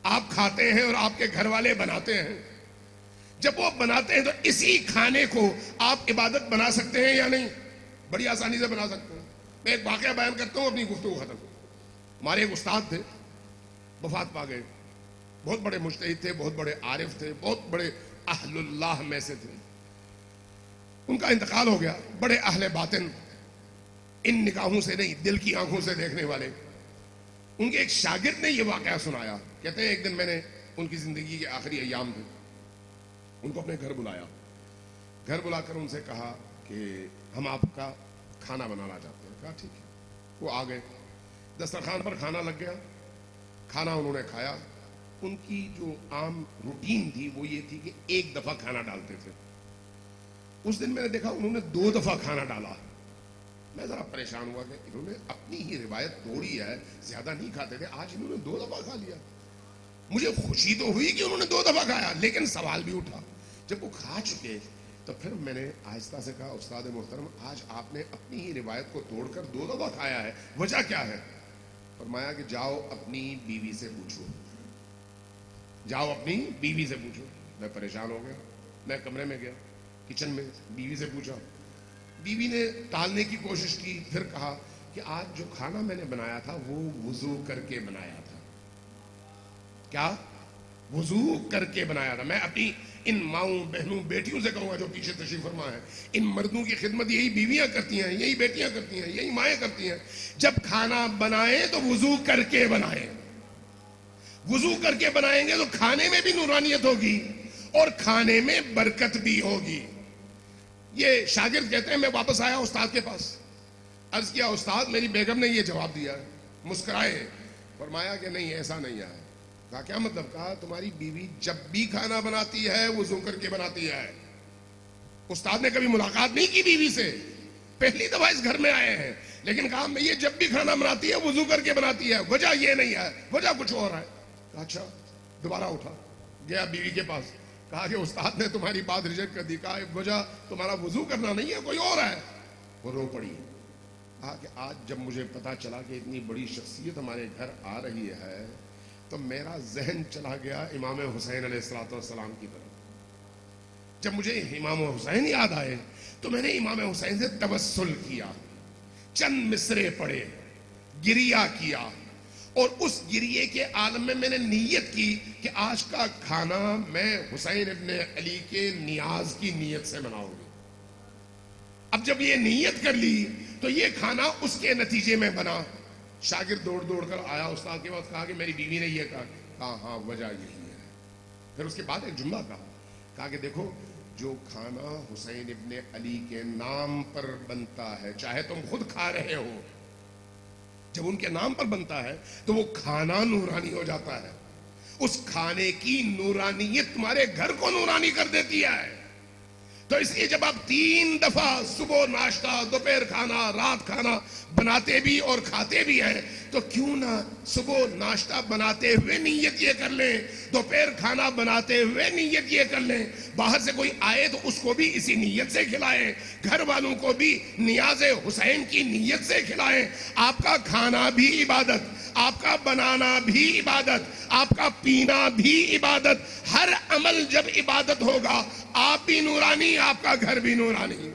S1: آپ کھاتے ہیں اور آپ کے گھر والے بناتے ہیں، جب وہ بناتے ہیں تو اسی کھانے کو آپ عبادت بنا سکتے ہیں یا نہیں؟ بڑی آسانی سے بنا سکتے ہیں۔ میں ایک واقعہ بیان کرتا ہوں، اپنی گفتگو ختم۔ ہمارے ایک استاد تھے، وفات پا گئے، بہت بڑے مجتہد تھے، بہت بڑے عارف تھے، بہت بڑے اہل اللہ میں سے تھے۔ ان کا انتقال ہو گیا، بڑے اہل باطن، ان نگاہوں سے نہیں دل کی آنکھوں سے دیکھنے والے۔ ان کے ایک شاگرد نے یہ واقعہ سنایا، کہتے ہیں ایک دن میں نے ان کی زندگی کے آخری ایام تھے، ان کو اپنے گھر بلایا، گھر بلا کر ان سے کہا کہ ہم آپ کا کھانا بنانا چاہتے ہیں۔ کہا ٹھیک ہے۔ وہ آ گئے، دسترخوان پر کھانا لگ گیا، کھانا انہوں نے کھایا۔ ان کی جو عام روٹین تھی وہ یہ تھی کہ ایک دفعہ کھانا ڈالتے تھے۔ اس دن میں نے دیکھا انہوں نے 2 دفعہ کھانا ڈالا۔ میں ذرا پریشان ہوا کہ انہوں نے اپنی ہی روایت توڑی ہے، زیادہ نہیں کھاتے تھے، آج انہوں نے 2 دفعہ کھا لیا۔ مجھے خوشی تو ہوئی کہ انہوں نے 2 دفعہ کھایا، لیکن سوال بھی اٹھا۔ جب وہ کھا چکے تو پھر میں نے آہستہ سے کہا استاد محترم آج آپ نے اپنی ہی روایت کو توڑ کر 2 دفعہ کھایا ہے، وجہ کیا ہے؟ فرمایا کہ جاؤ اپنی بیوی سے پوچھو، جاؤ اپنی بیوی سے پوچھو۔ میں پریشان ہو گیا، میں کمرے میں گیا، کچن میں بیوی سے پوچھا۔ بیوی نے ٹالنے کی کوشش کی، پھر کہا کہ آج جو کھانا میں نے بنایا تھا وہ وضو کر کے بنایا تھا۔ کیا؟ وضو کر کے بنایا تھا۔ میں اپنی ان ماؤں بہنوں بیٹیوں سے کہوں گا جو پیچھے تشریف فرما ہے، ان مردوں کی خدمت یہی بیویاں کرتی ہیں، یہی بیٹیاں کرتی ہیں، یہی مائیں کرتی ہیں۔ جب کھانا بنائیں تو وضو کر کے بنائیں، وضو کر کے بنائیں گے تو کھانے میں بھی نورانیت ہوگی اور کھانے میں برکت بھی ہوگی۔ یہ شاگرد کہتے ہیں میں واپس آیا استاد کے پاس، عرض کیا استاد میری بیگم نے یہ جواب دیا ہے، مسکرائے، فرمایا کہ نہیں ایسا نہیں ہے۔ کہا کیا مطلب؟ کہا تمہاری بیوی جب بھی کھانا بناتی ہے وضو کر کے بناتی ہے۔ استاد نے کبھی ملاقات نہیں کی بیوی سے، پہلی دفعہ اس گھر میں آئے ہیں، لیکن کہا میں یہ جب بھی کھانا بناتی ہے وضو کر کے بناتی ہے، وجہ یہ نہیں ہے، وجہ کچھ اور ہے۔ کہا اچھا۔ دوبارہ اٹھا گیا بیوی کے پاس، کہا کہ استاد نے تمہاری بات ریجیکٹ کر دی، کہا وجہ تمہارا وضو کرنا نہیں ہے، کوئی اور ہے۔ وہ رو پڑی۔ کہا کہ آج جب مجھے پتا چلا کہ اتنی بڑی شخصیت ہمارے گھر آ رہی ہے تو میرا ذہن چلا گیا امام حسین علیہ السلام کی طرف۔ جب مجھے امام حسین یاد آئے تو میں نے امام حسین سے توسل کیا، چند مصرے پڑھے، گریہ کیا، اور اس گریے کے عالم میں نے نیت کی کہ آج کا کھانا میں حسین ابن علی کے نیاز کی نیت سے بناؤں گی۔ اب اب جب یہ نیت کر لی تو یہ کھانا اس کے نتیجے میں بنا. شاگرد دوڑ دوڑ کر آیا استاد کے پاس, کہا کہ میری بیوی نے یہ کہا. ہاں وجہ یہی ہے. پھر اس کے بعد ایک جملہ کہا کہ دیکھو جو کھانا حسین ابن علی کے نام پر بنتا ہے, چاہے تم خود کھا رہے ہو, جب ان کے نام پر بنتا ہے تو وہ کھانا نورانی ہو جاتا ہے. اس کھانے کی نورانیت تمہارے گھر کو نورانی کر دیتی ہے. تو اس لیے جب آپ 3 دفعہ صبح ناشتہ, دوپہر کھانا, رات کھانا بناتے بھی اور کھاتے بھی ہیں, تو کیوں نہ صبح ناشتہ بناتے ہوئے نیت یہ کر لیں, دوپہر کھانا بناتے ہوئے نیت یہ کر لیں, باہر سے کوئی آئے تو اس کو بھی اسی نیت سے کھلائیں, گھر والوں کو بھی نیاز حسین کی نیت سے کھلائیں. آپ کا کھانا بھی عبادت, آپ کا بنانا بھی عبادت, آپ کا پینا بھی عبادت. ہر عمل جب عبادت ہوگا, آپ بھی نورانی, آپ کا گھر بھی نورانی.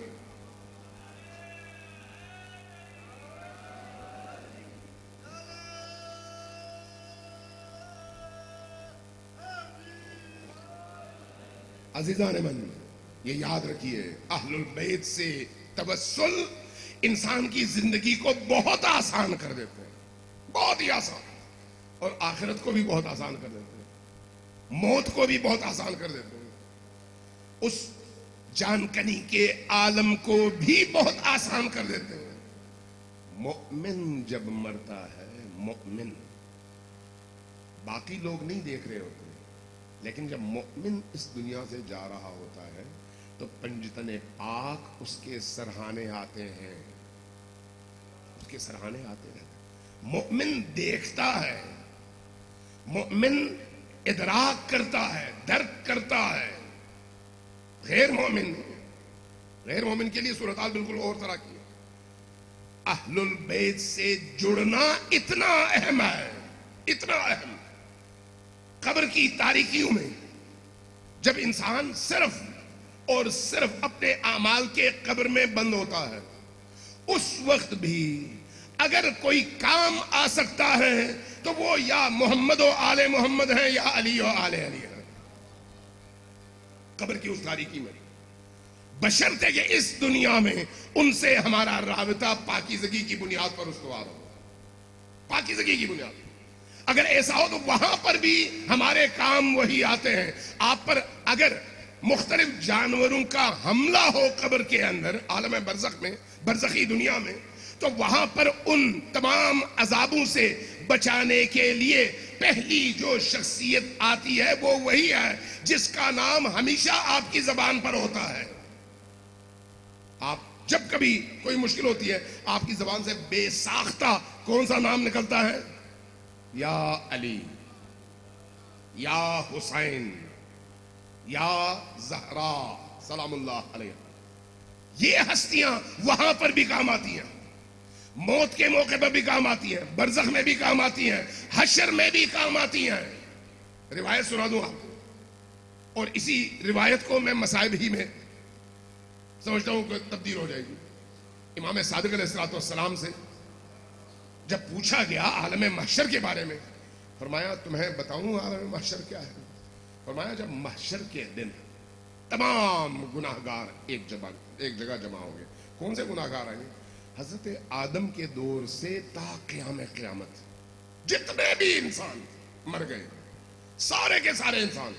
S1: عزیزان من, یہ یاد رکھیے, اہل البیت سے توسل انسان کی زندگی کو بہت آسان کر دیتے ہیں, بہت ہی آسان, اور آخرت کو بھی بہت آسان کر دیتے ہیں, موت کو بھی بہت آسان کر دیتے ہیں, اس جانکنی کے عالم کو بھی بہت آسان کر دیتے ہیں. مومن جب مرتا ہے, مومن, باقی لوگ نہیں دیکھ رہے ہوتے, لیکن جب مومن اس دنیا سے جا رہا ہوتا ہے تو پنجتن پاک اس کے سرہانے آتے ہیں, اس کے سرہانے آتے ہیں. مومن دیکھتا ہے, مومن ادراک کرتا ہے, درک کرتا ہے. غیر مومن کے لیے صورتحال بالکل اور طرح کی ہے. اہل البیت سے جڑنا اتنا اہم ہے, اتنا اہم. قبر کی تاریکیوں میں جب انسان صرف اور صرف اپنے اعمال کے قبر میں بند ہوتا ہے, اس وقت بھی اگر کوئی کام آ سکتا ہے تو وہ یا محمد و آل محمد ہیں یا علی و آل علی ہیں. قبر کی اس تاریکی میں بشرطے کہ اس دنیا میں ان سے ہمارا رابطہ پاکیزگی کی بنیاد پر استوار ہو, پاکیزگی کی بنیاد پر. اگر ایسا ہو تو وہاں پر بھی ہمارے کام وہی آتے ہیں. آپ پر اگر مختلف جانوروں کا حملہ ہو قبر کے اندر, عالم برزخ میں, برزخی دنیا میں, تو وہاں پر ان تمام عذابوں سے بچانے کے لیے پہلی جو شخصیت آتی ہے وہ وہی ہے جس کا نام ہمیشہ آپ کی زبان پر ہوتا ہے. آپ جب کبھی کوئی مشکل ہوتی ہے, آپ کی زبان سے بے ساختہ کون سا نام نکلتا ہے؟ یا علی, یا حسین, یا زہرا سلام اللہ علیہ. یہ ہستیاں وہاں پر بھی کام آتی ہیں, موت کے موقع پر بھی کام آتی ہیں, برزخ میں بھی کام آتی ہیں, حشر میں بھی کام آتی ہیں. روایت سنا دوں آپ کو, اور اسی روایت کو میں مصائب ہی میں سمجھتا ہوں کہ تبدیل ہو جائے گی. امام صادق علیہ السلام سے جب پوچھا گیا عالم محشر کے بارے میں, فرمایا تمہیں بتاؤں عالم محشر کیا ہے؟ فرمایا جب محشر کے دن تمام گناہگار ایک جگہ جمع ہوں گے. کون سے گناہگار آئیں گے؟ حضرت آدم کے دور سے تا قیام قیامت جتنے بھی انسان مر گئے, سارے کے سارے انسان,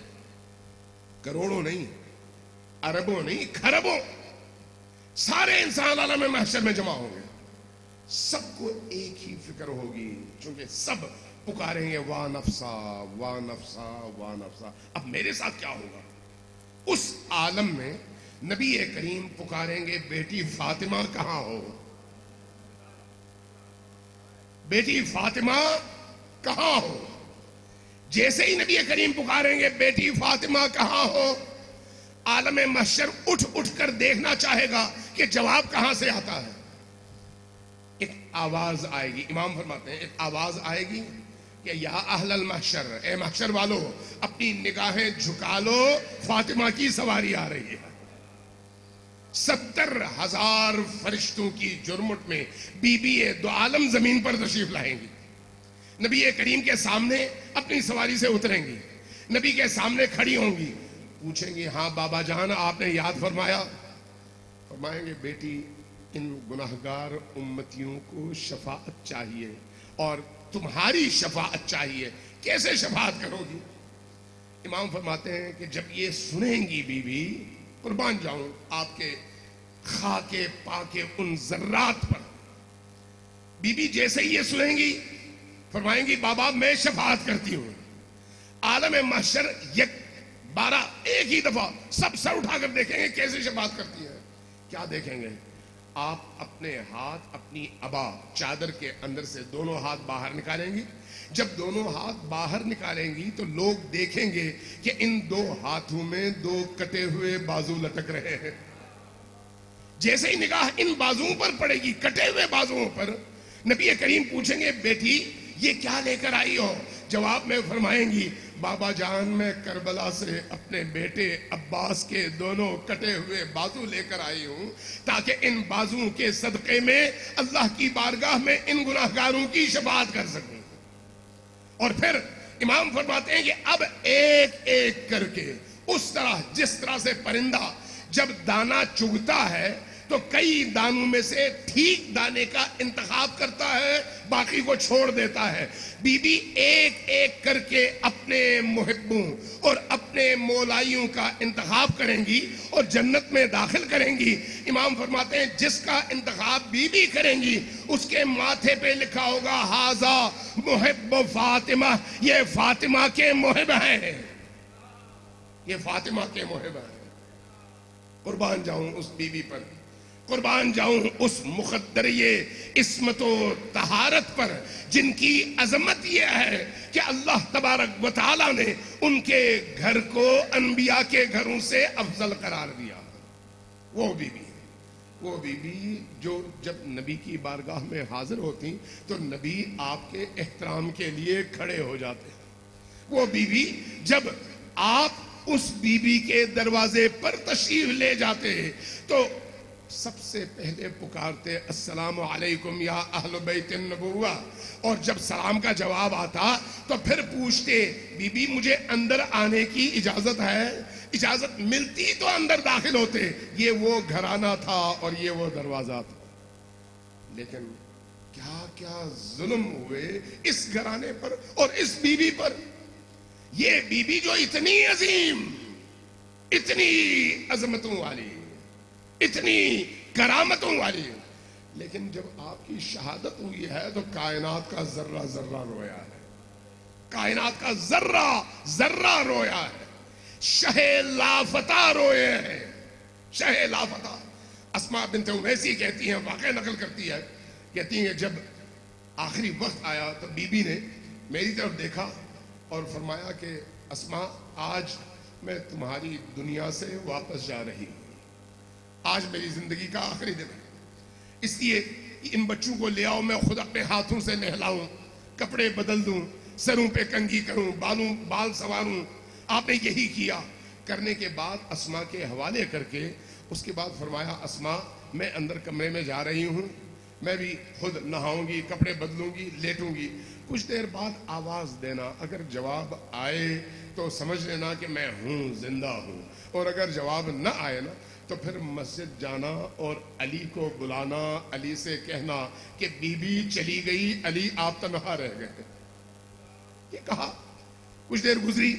S1: کروڑوں نہیں, اربوں نہیں, کھربوں, سارے انسان عالم محشر میں جمع ہوں گے. سب کو ایک ہی فکر ہوگی, چونکہ سب پکاریں گے وا نفسا وا نفسا وا نفسا. اب میرے ساتھ کیا ہوگا؟ اس عالم میں نبی کریم پکاریں گے بیٹی فاطمہ کہاں ہو, بیٹی فاطمہ کہاں ہو. جیسے ہی نبی کریم پکاریں گے بیٹی فاطمہ کہاں ہو, عالم محشر اٹھ اٹھ کر دیکھنا چاہے گا کہ جواب کہاں سے آتا ہے. ایک آواز آئے گی, امام فرماتے ہیں ایک آواز آئے گی کہ یا اہل المحشر, اے محشر والو اپنی نگاہیں جھکا لو, فاطمہ کی سواری آ رہی ہے. 70,000 فرشتوں کی جرمٹ میں بی بی دو عالم زمین پر تشریف لائیں گی. نبی کریم کے سامنے اپنی سواری سے اتریں گی, نبی کے سامنے کھڑی ہوں گی, پوچھیں گی ہاں بابا جان آپ نے یاد فرمایا؟ فرمائیں گے بیٹی ان گناہگار امتیوں کو شفاعت چاہیے اور تمہاری شفاعت چاہیے، کیسے شفاعت کرو گی؟ امام فرماتے ہیں کہ جب یہ سنیں گی بی بی، قربان جاؤں آپ کے خاکے پاکے ان ذرات پر، بی بی جیسے یہ سنیں گی فرمائیں گی بابا میں شفاعت کرتی ہوں۔ عالم محشر ایک ہی دفعہ سب سر اٹھا کر دیکھیں گے کیسے شفاعت کرتی ہے۔ کیا دیکھیں گے؟ آپ اپنے ہاتھ اپنی ابا چادر کے اندر سے دونوں ہاتھ باہر نکالیں گی، جب دونوں ہاتھ باہر نکالیں گی تو لوگ دیکھیں گے کہ ان دو ہاتھوں میں دو کٹے ہوئے بازو لٹک رہے ہیں۔ جیسے ہی نگاہ ان بازوؤں پر پڑے گی، کٹے ہوئے بازوؤں پر، نبی کریم پوچھیں گے بیٹی یہ کیا لے کر آئی ہو؟ جواب میں فرمائیں گی بابا جان میں کربلا سے اپنے بیٹے عباس کے دونوں کٹے ہوئے بازو لے کر آئی ہوں تاکہ ان بازوؤں کے صدقے میں اللہ کی بارگاہ میں ان گناہگاروں کی شفاعت کر سکوں۔ اور پھر امام فرماتے ہیں کہ اب ایک ایک کر کے اس طرح جس طرح سے پرندہ جب دانہ چگتا ہے تو کئی دانوں میں سے ٹھیک دانے کا انتخاب کرتا ہے، باقی کو چھوڑ دیتا ہے، بی بی ایک ایک کر کے اپنے محبوں اور اپنے مولائیوں کا انتخاب کریں گی اور جنت میں داخل کریں گی۔ امام فرماتے ہیں جس کا انتخاب بی بی کریں گی اس کے ماتھے پہ لکھا ہوگا ھذا محب فاطمہ، یہ فاطمہ کے محب ہیں، یہ فاطمہ کے محب ہیں۔ قربان جاؤں اس بی بی پر، قربان جاؤں اس مقدریہ عصمت و طہارت پر جن کی عظمت یہ ہے کہ اللہ تبارک و تعالی نے ان کے گھر کو انبیاء کے گھروں سے افضل قرار دیا۔ وہ بی بی جو جب نبی کی بارگاہ میں حاضر ہوتی تو نبی آپ کے احترام کے لیے کھڑے ہو جاتے، وہ بی بی جب آپ اس بی بی کے دروازے پر تشریف لے جاتے تو سب سے پہلے پکارتے السلام علیکم یا اہل بیت النبوہ، اور جب سلام کا جواب آتا تو پھر پوچھتے بی بی مجھے اندر آنے کی اجازت ہے؟ اجازت ملتی تو اندر داخل ہوتے۔ یہ وہ گھرانہ تھا اور یہ وہ دروازہ تھا، لیکن کیا کیا ظلم ہوئے اس گھرانے پر اور اس بی بی پر۔ یہ بی بی جو اتنی عظیم، اتنی عظمتوں والی، اتنی کرامتوں والی، لیکن جب آپ کی شہادت ہوئی ہے تو کائنات کا ذرہ ذرہ رویا ہے، کائنات کا ذرہ ذرہ رویا ہے، شہ لافتہ روئے ہیں، شہ لافتہ۔ اسماء بنت امیسی کہتی ہیں، واقعہ نقل کرتی ہے، کہتی ہیں جب آخری وقت آیا تو بی بی نے میری طرف دیکھا اور فرمایا کہ اسماء آج میں تمہاری دنیا سے واپس جا رہی ہوں، آج میری زندگی کا آخری دن ہے، اس لیے ان بچوں کو لے آؤ، میں خود اپنے ہاتھوں سے نہلاؤں، کپڑے بدل دوں، سروں پہ کنگھی کروں، بال سنواروں۔ آپ نے یہی کیا، کرنے کے بعد اسماء کے حوالے کر کے اس کے بعد فرمایا اسماء میں اندر کمرے میں جا رہی ہوں، میں بھی خود نہاؤں گی، کپڑے بدلوں گی، لیٹوں گی، کچھ دیر بعد آواز دینا، اگر جواب آئے تو سمجھ لینا کہ میں ہوں، زندہ ہوں، اور اگر جواب نہ آئے نا تو پھر مسجد جانا اور علی کو بلانا، علی سے کہنا کہ بی بی چلی گئی، علی آپ تنہا رہ گئے۔ یہ کہا، کچھ دیر گزری،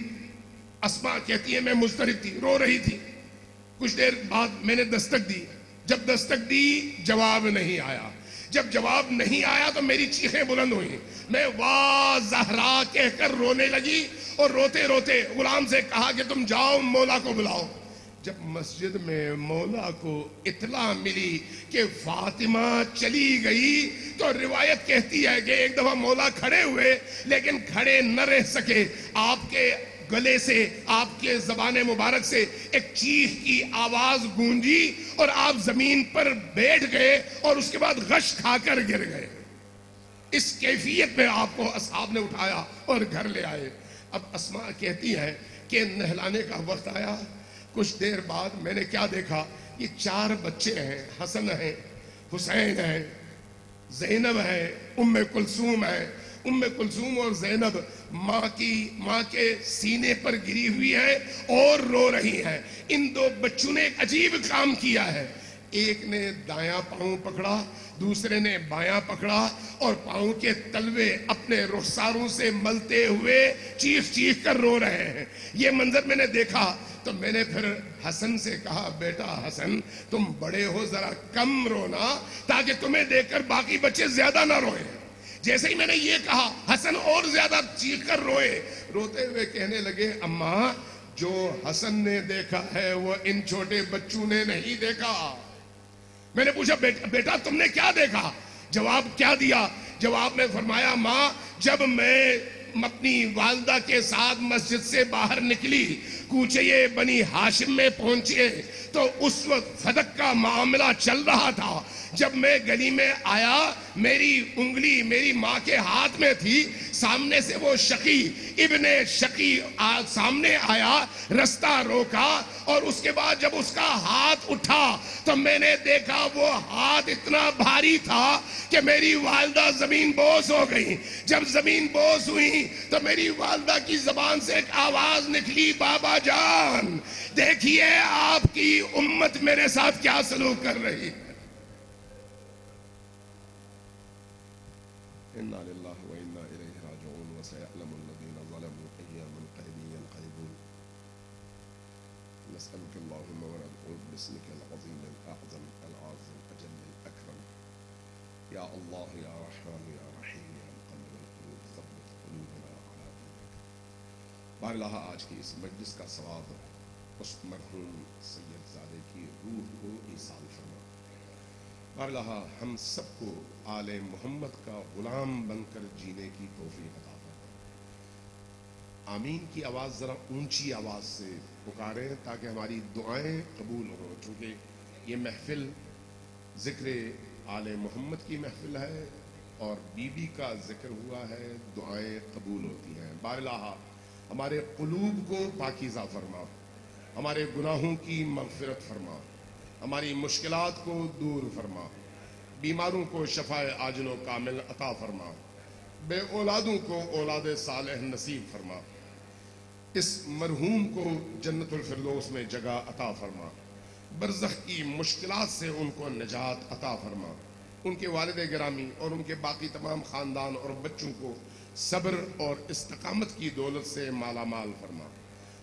S1: اسماء کہتی ہے میں مضطرب تھی، رو رہی تھی، کچھ دیر بعد میں نے دستک دی، جب دستک دی جواب نہیں آیا، جب جواب نہیں آیا تو میری چیخیں بلند ہوئیں، میں واہ زہرا کہہ کر رونے لگی اور روتے روتے غلام سے کہا کہ تم جاؤ مولا کو بلاؤ۔ جب مسجد میں مولا کو اطلاع ملی کہ فاطمہ چلی گئی تو روایت کہتی ہے کہ ایک دفعہ مولا کھڑے ہوئے لیکن کھڑے نہ رہ سکے، آپ کے گلے سے، آپ کے زبان مبارک سے ایک چیخ کی آواز گونجی اور آپ زمین پر بیٹھ گئے اور اس کے بعد غش کھا کر گر گئے۔ اس کیفیت میں آپ کو اصحاب نے اٹھایا اور گھر لے آئے۔ اب اسماء کہتی ہیں کہ نہلانے کا وقت آیا، کچھ دیر بعد میں نے کیا دیکھا، یہ 4 بچے ہیں، حسن ہیں، حسین ہیں، زینب ہیں، ام کلثوم ہیں۔ ام کلثوم اور زینب ماں کے سینے پر گری ہوئی ہیں اور رو رہی ہیں۔ ان 2 بچوں نے ایک عجیب کام کیا ہے، ایک نے دایاں پاؤں پکڑا، دوسرے نے بایاں پکڑا، اور پاؤں کے تلوے اپنے رخساروں سے ملتے ہوئے چیخ چیخ کر رو رہے ہیں۔ یہ منظر میں نے دیکھا تو میں نے پھر حسن سے کہا، بیٹا حسن تم بڑے ہو، ذرا کم رونا تاکہ تمہیں دیکھ کر باقی بچے زیادہ نہ روئیں۔ جیسے ہی میں نے یہ کہا حسن اور زیادہ چیخ کر روئے، روتے ہوئے کہنے لگے، اماں جو حسن نے دیکھا ہے وہ ان چھوٹے بچوں نے نہیں دیکھا۔ میں نے پوچھا بیٹا تم نے کیا دیکھا؟ جواب کیا دیا؟ جواب میں فرمایا، ماں جب میں اپنی والدہ کے ساتھ مسجد سے باہر نکلی، کوچے بنی ہاشم میں پہنچے تو اس وقت فدق کا معاملہ چل رہا تھا۔ جب میں گلی میں آیا میری انگلی میری ماں کے ہاتھ میں تھی، سامنے سے وہ شقی ابن شقی سامنے آیا، رستہ روکا، اور اس کے بعد جب اس کا ہاتھ اٹھا تو میں نے دیکھا وہ ہاتھ اتنا بھاری تھا کہ میری والدہ زمین بوس ہو گئی۔ جب زمین بوس ہوئی تو میری والدہ کی زبان سے ایک آواز نکلی، بابا جان دیکھیے آپ کی امت میرے ساتھ کیا سلوک کر رہی ہے۔ اِنَّا لِلَّهِ وَإِنَّا إِلَيْهِ رَاجِعُونَ وَسَيَعْلَمُ الَّذِينَ ظَلَمُوا أَيَّ مُنقَلِبٍ يَنقَلِبُونَ نسألك اللهم ونعوذ باسمك العظيم الأعظم العظيم الأجل الأكرم يا الله يا رحمن يا رحيم يا مقلب القلوب ثبت قلوبنا على دينك۔ بارگاہ آج کی اس مجلس کا ثواب اس مرحوم سید زادے کی روح کو ایصال فرما۔ بارگاہ ہم سب کو آل محمد کا غلام بن کر جینے کی توفیق عطا فرما۔ آمین کی آواز ذرا اونچی آواز سے پکاریں تاکہ ہماری دعائیں قبول ہوں، چونکہ یہ محفل ذکر آل محمد کی محفل ہے اور بی بی کا ذکر ہوا ہے، دعائیں قبول ہوتی ہیں۔ بارگاہ ہمارے قلوب کو پاکیزہ فرما، ہمارے گناہوں کی مغفرت فرما، ہماری مشکلات کو دور فرما، بیماروں کو شفاء عاجل و کامل عطا فرما، بے اولادوں کو اولاد صالح نصیب فرما، اس مرحوم کو جنت الفردوس میں جگہ عطا فرما، برزخ کی مشکلات سے ان کو نجات عطا فرما، ان کے والد گرامی اور ان کے باقی تمام خاندان اور بچوں کو صبر اور استقامت کی دولت سے مالا مال فرما۔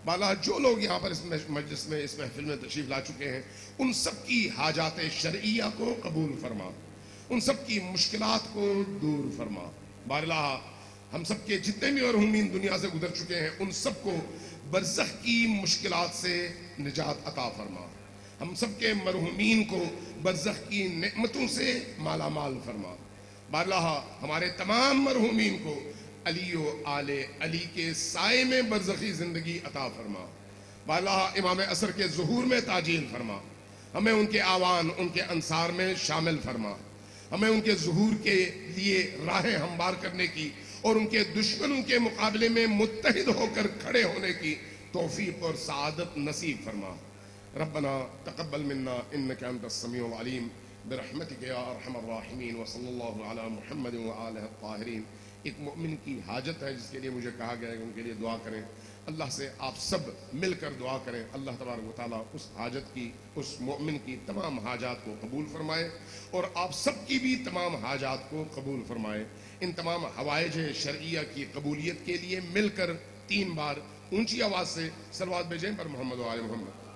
S1: بالا جو لوگ یہاں پر اس مجلس میں اس محفل میں تشریف لا چکے ہیں ان سب کی حاجات شرعیہ کو قبول فرما، ان سب کی مشکلات کو دور فرما۔ بارگاہ ہم سب کے جتنے بھی مرحومین دنیا سے گزر چکے ہیں ان سب کو برزخ کی مشکلات سے نجات عطا فرما، ہم سب کے مرحومین کو برزخ کی نعمتوں سے مالا مال فرما۔ بارگاہ ہمارے تمام مرحومین کو علی و آل علی کے سائے میں برزخی زندگی عطا فرما۔ بارگاہ امام عصر کے ظہور میں تعجیل فرما، ہمیں ان کے آوان ان کے انصار میں شامل فرما، ہمیں ان کے ظہور کے لیے راہیں ہموار کرنے کی اور ان کے دشمنوں کے مقابلے میں متحد ہو کر کھڑے ہونے کی توفیق اور سعادت نصیب فرما۔ ربنا تقبل منا انك انت السميع العليم برحمتك يا ارحم الراحمين وصلی اللہ علی محمد وآلہ الطاہرین۔ ایک مومن کی حاجت ہے جس کے لیے مجھے کہا گیا ہے کہ ان کے لیے دعا کریں، اللہ سے آپ سب مل کر دعا کریں، اللہ تبارک و تعالیٰ اس حاجت کی اس مومن کی تمام حاجات کو قبول فرمائے اور آپ سب کی بھی تمام حاجات کو قبول فرمائے۔ ان تمام حوائج شرعیہ کی قبولیت کے لیے مل کر 3 بار اونچی آواز سے صلوات بھیجیں پر محمد و آل محمد۔